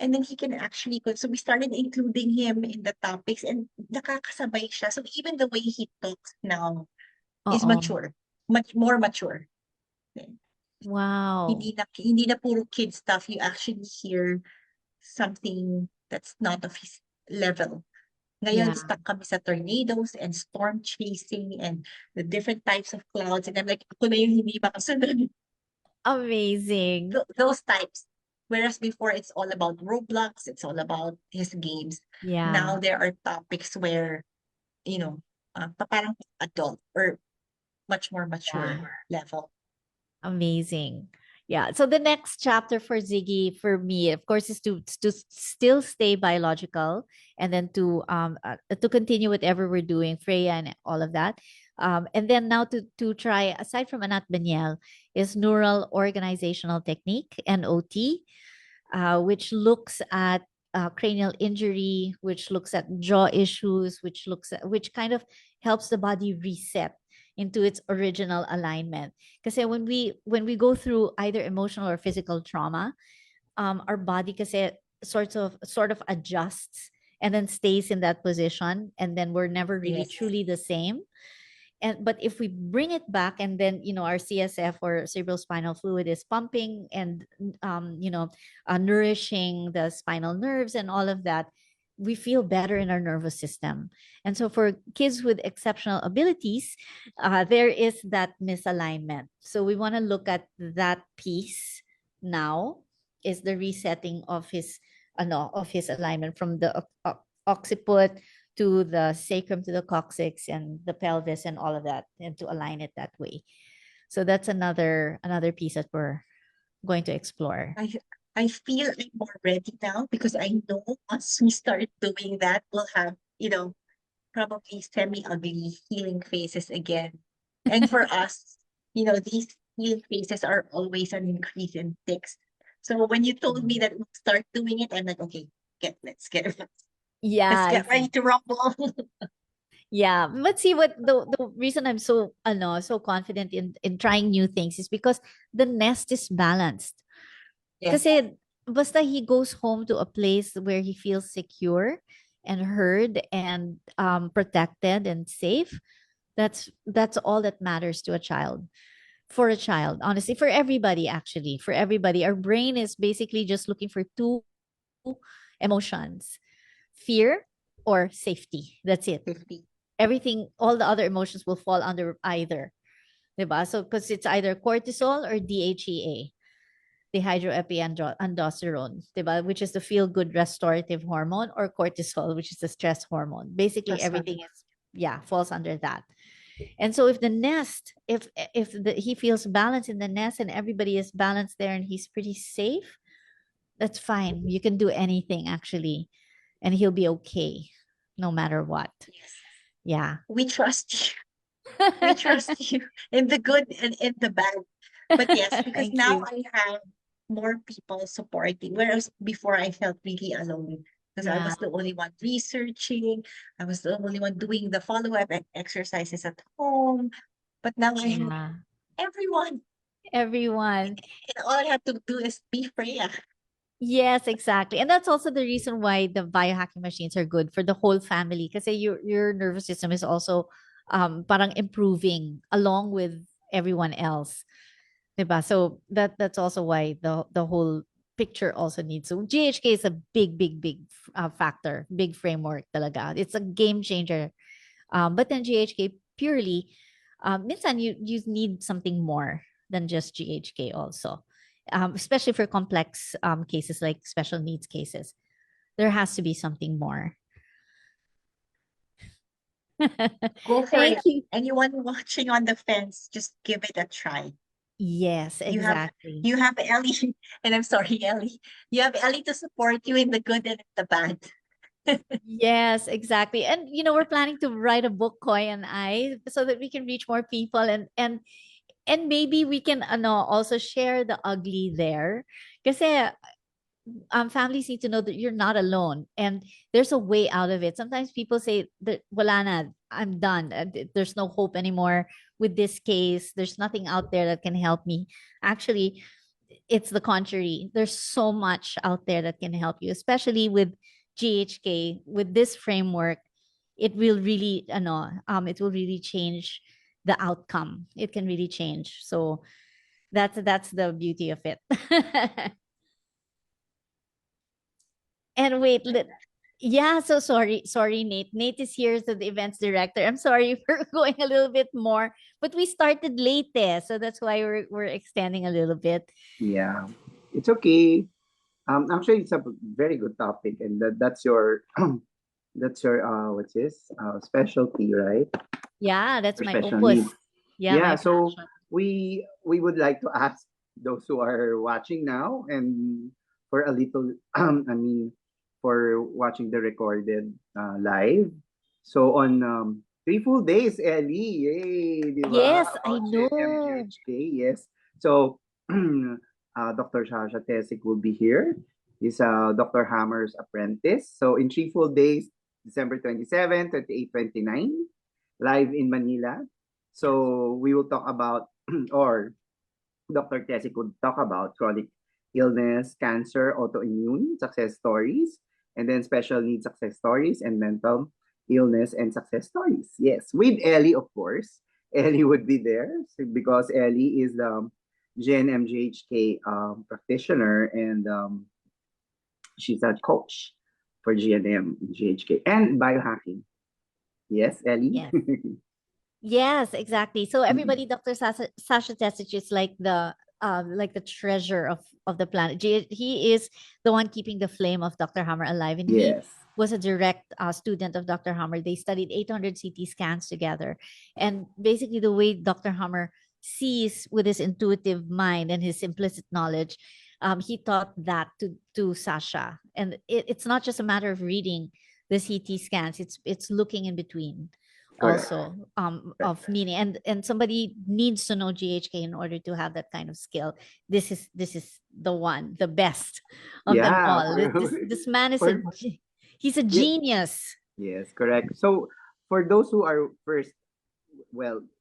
And then he can actually so we started including him in the topics, and nakakasabay siya. So even the way he talks now is Oo. mature, much more mature. Wow. Hindi na puro kid stuff. You actually hear something that's not of his level. Ngayon, Yeah. stuck kami sa tornadoes and storm chasing and the different types of clouds. And I'm like, ako na yung hindi makasunod. Amazing. Those types. Whereas before, it's all about Roblox, it's all about his games. Yeah. Now there are topics where, parang adult or much more Yeah. mature level. Amazing. Yeah. So the next chapter for Ziggy, for me, of course, is to still stay biological, and then to continue whatever we're doing, Freya and all of that. And then now to try, aside from Anat Banyel, is neural organizational technique, NOT, which looks at cranial injury, which looks at jaw issues, which kind of helps the body reset into its original alignment. Because when we go through either emotional or physical trauma, our body kasi sort of adjusts and then stays in that position, and then we're never really Yes. truly the same. But if we bring it back, and then our CSF or cerebral spinal fluid is pumping and nourishing the spinal nerves and all of that, we feel better in our nervous system. And so for kids with exceptional abilities, there is that misalignment. So we want to look at that piece now, is the resetting of his alignment from the occiput to the sacrum, to the coccyx and the pelvis and all of that, and to align it that way. So that's another piece that we're going to explore. I feel I'm more ready now because I know once we start doing that, we'll have, probably semi-ugly healing phases again. And for us, these healing phases are always an increase in tics. So when you told me that we'll start doing it, I'm like, okay, let's get Yeah, ready to rumble. Yeah, but see what the reason I'm so so confident in trying new things is because the nest is balanced. Yes. Kasi basta he goes home to a place where he feels secure and heard and protected and safe. That's all that matters to a child. For a child, honestly, for everybody, actually, for everybody, our brain is basically just looking for two emotions: fear or safety. That's it. 50. Everything, all the other emotions will fall under either. Diba? So, because it's either cortisol or DHEA, dihydroepiandrosterone, diba? Which is the feel good restorative hormone, or cortisol, which is the stress hormone. Basically, Trust everything me. is, yeah, falls under that. And so if the nest, he feels balance in the nest and everybody is balanced there and he's pretty safe, that's fine. You can do anything actually, and he'll be okay no matter what. Yes. Yeah. We trust you. We trust you in the good and in the bad. But yes, because Thank now you. I have more people supporting, whereas before I felt really alone because I Yeah. was the only one researching, I was the only one doing the follow-up exercises at home. But now I have Yeah. everyone, Everyone. and all I have to do is be Freya. Yes, exactly. And that's also the reason why the biohacking machines are good for the whole family, because your nervous system is also parang improving along with everyone else. Diba? So that's also why the whole picture also needs. So GHK is a big factor, big framework talaga. It's a game changer. But then GHK purely, minsan you need something more than just GHK also, especially for complex cases like special needs cases. There has to be something more. Go for Thank it. you. Anyone watching on the fence, just give it a try. Yes, You have exactly. you have Ellie, and I'm sorry, Ellie. You have Ellie to support you in the good and in the bad. Yes, exactly. And we're planning to write a book, Koy and I, so that we can reach more people, and maybe we can also share the ugly there. Kasi families need to know that you're not alone and there's a way out of it. Sometimes people say that wala na, I'm done. There's no hope anymore with this case. There's nothing out there that can help me. Actually, it's the contrary. There's so much out there that can help you, especially with GHK, with this framework. It will really, it will really change the outcome. It can really change. So that's the beauty of it. And wait, yeah, so sorry, Nate. Nate is here as the events director. I'm sorry for going a little bit more, but we started late there, so that's why we're extending a little bit. Yeah, it's okay. Actually, it's a very good topic, and that's your that's your what's this specialty, right? Yeah, that's For my special opus. needs. Yeah, Yeah, my so passion. we would like to ask those who are watching now and for a little, I mean, for watching the recorded live. So on 3 full days, Ellie, yay, di ba? Yes, I About know. MGHK, yes. So Dr. Shasha Tesik will be here. He's Dr. Hammer's apprentice. So in 3 full days, December 27, 28, 29, live in Manila. Yes. So we will talk about, or Dr. Tessie could talk about chronic illness, cancer, autoimmune success stories, and then special needs success stories and mental illness and success stories. Yes, with Ellie, of course. Ellie would be there because Ellie is the GNMGHK practitioner and she's a coach for GNM, GHK, and biohacking. Yes, Ellie? Yes. Yes, exactly. So Mm, everybody, Dr. Sasha Tesic is like the treasure of the planet. He is the one keeping the flame of Dr. Hammer alive, and he yes, was a direct student of Dr. Hammer. They studied 800 CT scans together, and basically the way Dr. Hammer sees with his intuitive mind and his implicit knowledge, he taught that to Sasha. And it's not just a matter of reading the CT scans; it's looking in between correct. also Correct. of meaning, and somebody needs to know GHK in order to have that kind of skill. This is the one, the best of them Yeah, all. This man is for he's a yeah, genius. yes, correct. So for those who are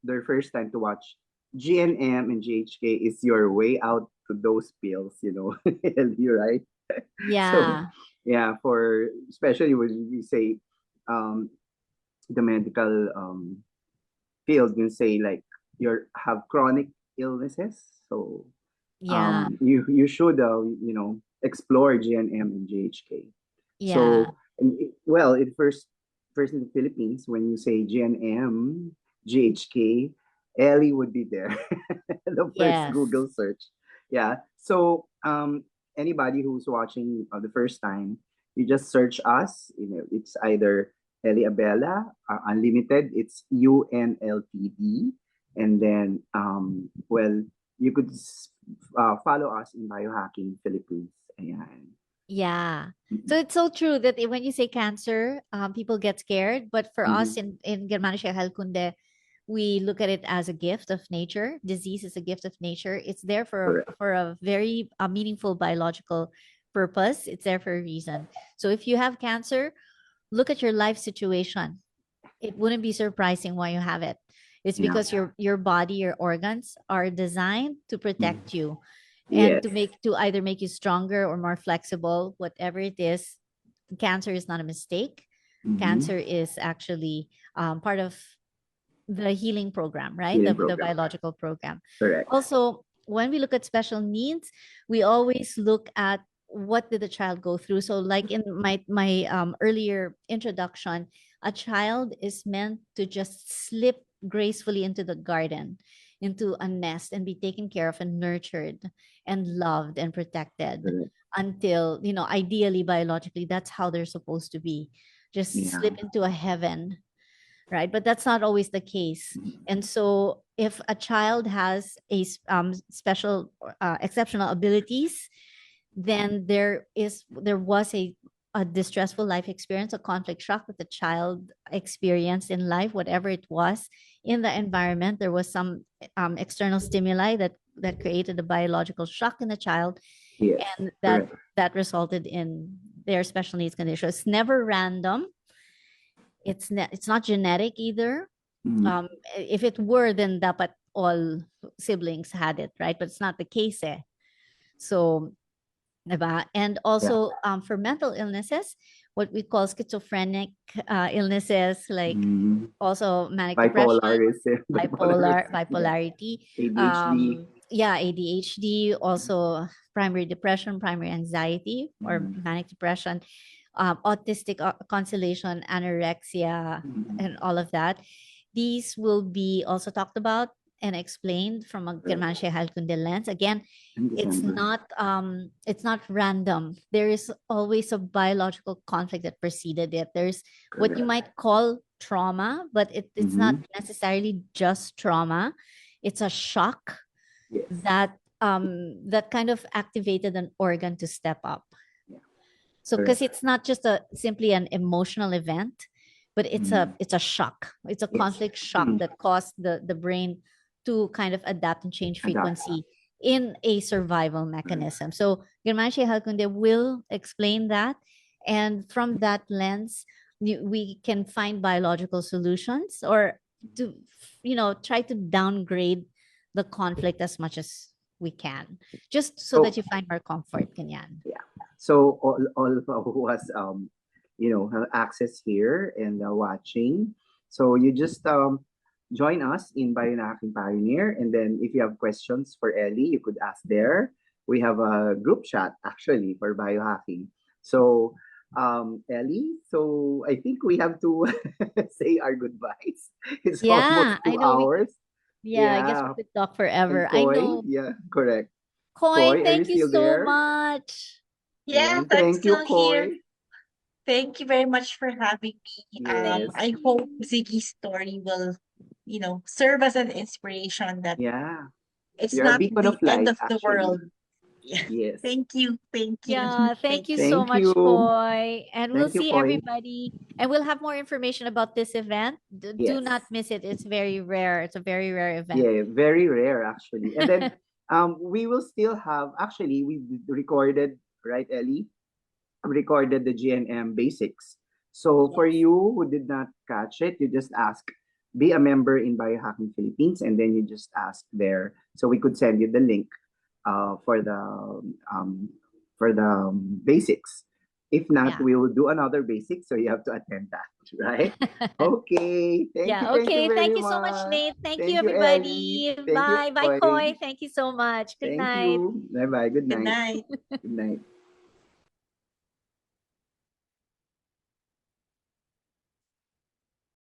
their first time to watch, GNM and GHK is your way out to those pills, healthy, right? So, Yeah. yeah, for especially when you say um, the medical field, you say like you have chronic illnesses, so Yeah. you should explore GNM and GHK. Yeah. So, well, first in the Philippines, when you say GNM, GHK, Ellie would be there. The first Yes. Google search. Yeah. So, anybody who's watching the first time, you just search us. It's either Ellie Abella, Unlimited. It's UNLTD, and then you could follow us in Biohacking Philippines. Ayan. Yeah. So Mm-mm. it's so true that when you say cancer, people get scared. But for us Mhm. in Germanische Heilkunde, we look at it as a gift of nature. Disease is a gift of nature. It's there Correct. for a very meaningful biological purpose. It's there for a reason. So if you have cancer, look at your life situation. It wouldn't be surprising why you have it. It's Yeah. because your body, your organs are designed to Mhm. protect you and Yes. to either make you stronger or more flexible, whatever it is. Cancer is not a mistake. Mhm. Cancer is actually part of the healing program, right? Healing The program. biological program. Correct. Also, when we look at special needs, we always look at what did the child go through. So, like in my earlier introduction, a child is meant to just slip gracefully into the garden, into a nest, and be taken care of and nurtured and loved and protected Correct. until, ideally biologically, that's how they're supposed to be. Just Yeah. slip into a heaven, right? But that's not always the case. Mhm. And so, if a child has special, exceptional abilities, then there was a distressful life experience, a conflict shock that the child experienced in life, whatever it was in the environment. There was some external stimuli that created a biological shock in the child, Yes. and Correct. that resulted in their special needs condition. It's never random. It's not genetic either. Mhm. If it were, then dapat all siblings had it, right? But it's not the case, eh. So, diba? And Yeah. also for mental illnesses, what we call schizophrenic illnesses, like Mhm. also manic depression, Bipolarism. Bipolarism. Yeah. bipolarity, ADHD. yeah, ADHD, also primary depression, primary anxiety, or Mhm. manic depression, autistic constellation, anorexia, Mhm. and all of that. These will be also talked about and explained from a Correct. Germanische Heilkunde lens. Again, In it's December. not random. There is always a biological conflict that preceded it. There's what you Correct. might call trauma, but it's not Mhm. necessarily just trauma. It's a shock Yes. that kind of activated an organ to step up. Yeah. So because Correct. it's not just a simply an emotional event, but Mhm. it's a shock. It's a Yes. conflict shock Mhm. that caused the brain to kind of adapt and change Adapt. frequency in a survival Correct. mechanism. So Germanische Heilkunde will explain that, and from that lens, we can find biological solutions, or to try to downgrade the conflict as much as we can, just so that So you find more comfort, Kanyan. yeah. So all who has have access here and watching. So you just join us in Biohacking Pioneer, and then if you have questions for Ellie, you could ask there. We have a group chat actually for biohacking. So Ellie, so I think we have to say our goodbyes. It's Yeah, almost I two know hours. yeah, I guess we Yeah. could talk And forever. I Koi, know. yeah, correct. Coin, Koi, are you thank you still so there? much. Yes, Ayan. I'm Thank you, still here. Koi. Thank you very much for having me. Thank Yes. I hope you. Ziggy's story will, serve as an inspiration that Yeah. it's You're a not beacon of the end light, of the actually. world. Yeah. Yes. Thank you. Thank you. Yeah, thank Thank you you. so Thank much, you. Koi. And we'll Thank you, see Koi. everybody. And we'll have more information about this event. Do Yes. not miss it. It's very rare. It's a very rare event. Yeah, very rare, actually. And then we will still have, recorded, right, Ellie? Recorded the GNM basics. So for Yes. you who did not catch it, you just ask, be a member in Biohacking Philippines, and then you just ask there. So we could send you the link for the um, basics. If not, Yeah. we will do another basic, so you have to attend that, right? Okay. Yeah. Thank you Okay. very Thank you so much, much. Nate. Thank you, Thank you, Ellie. everybody. Thank you, Bye. Bye, Koi. Koi. Thank you so much. Good Thank night. you. Bye bye. Good Good night. night. Good night.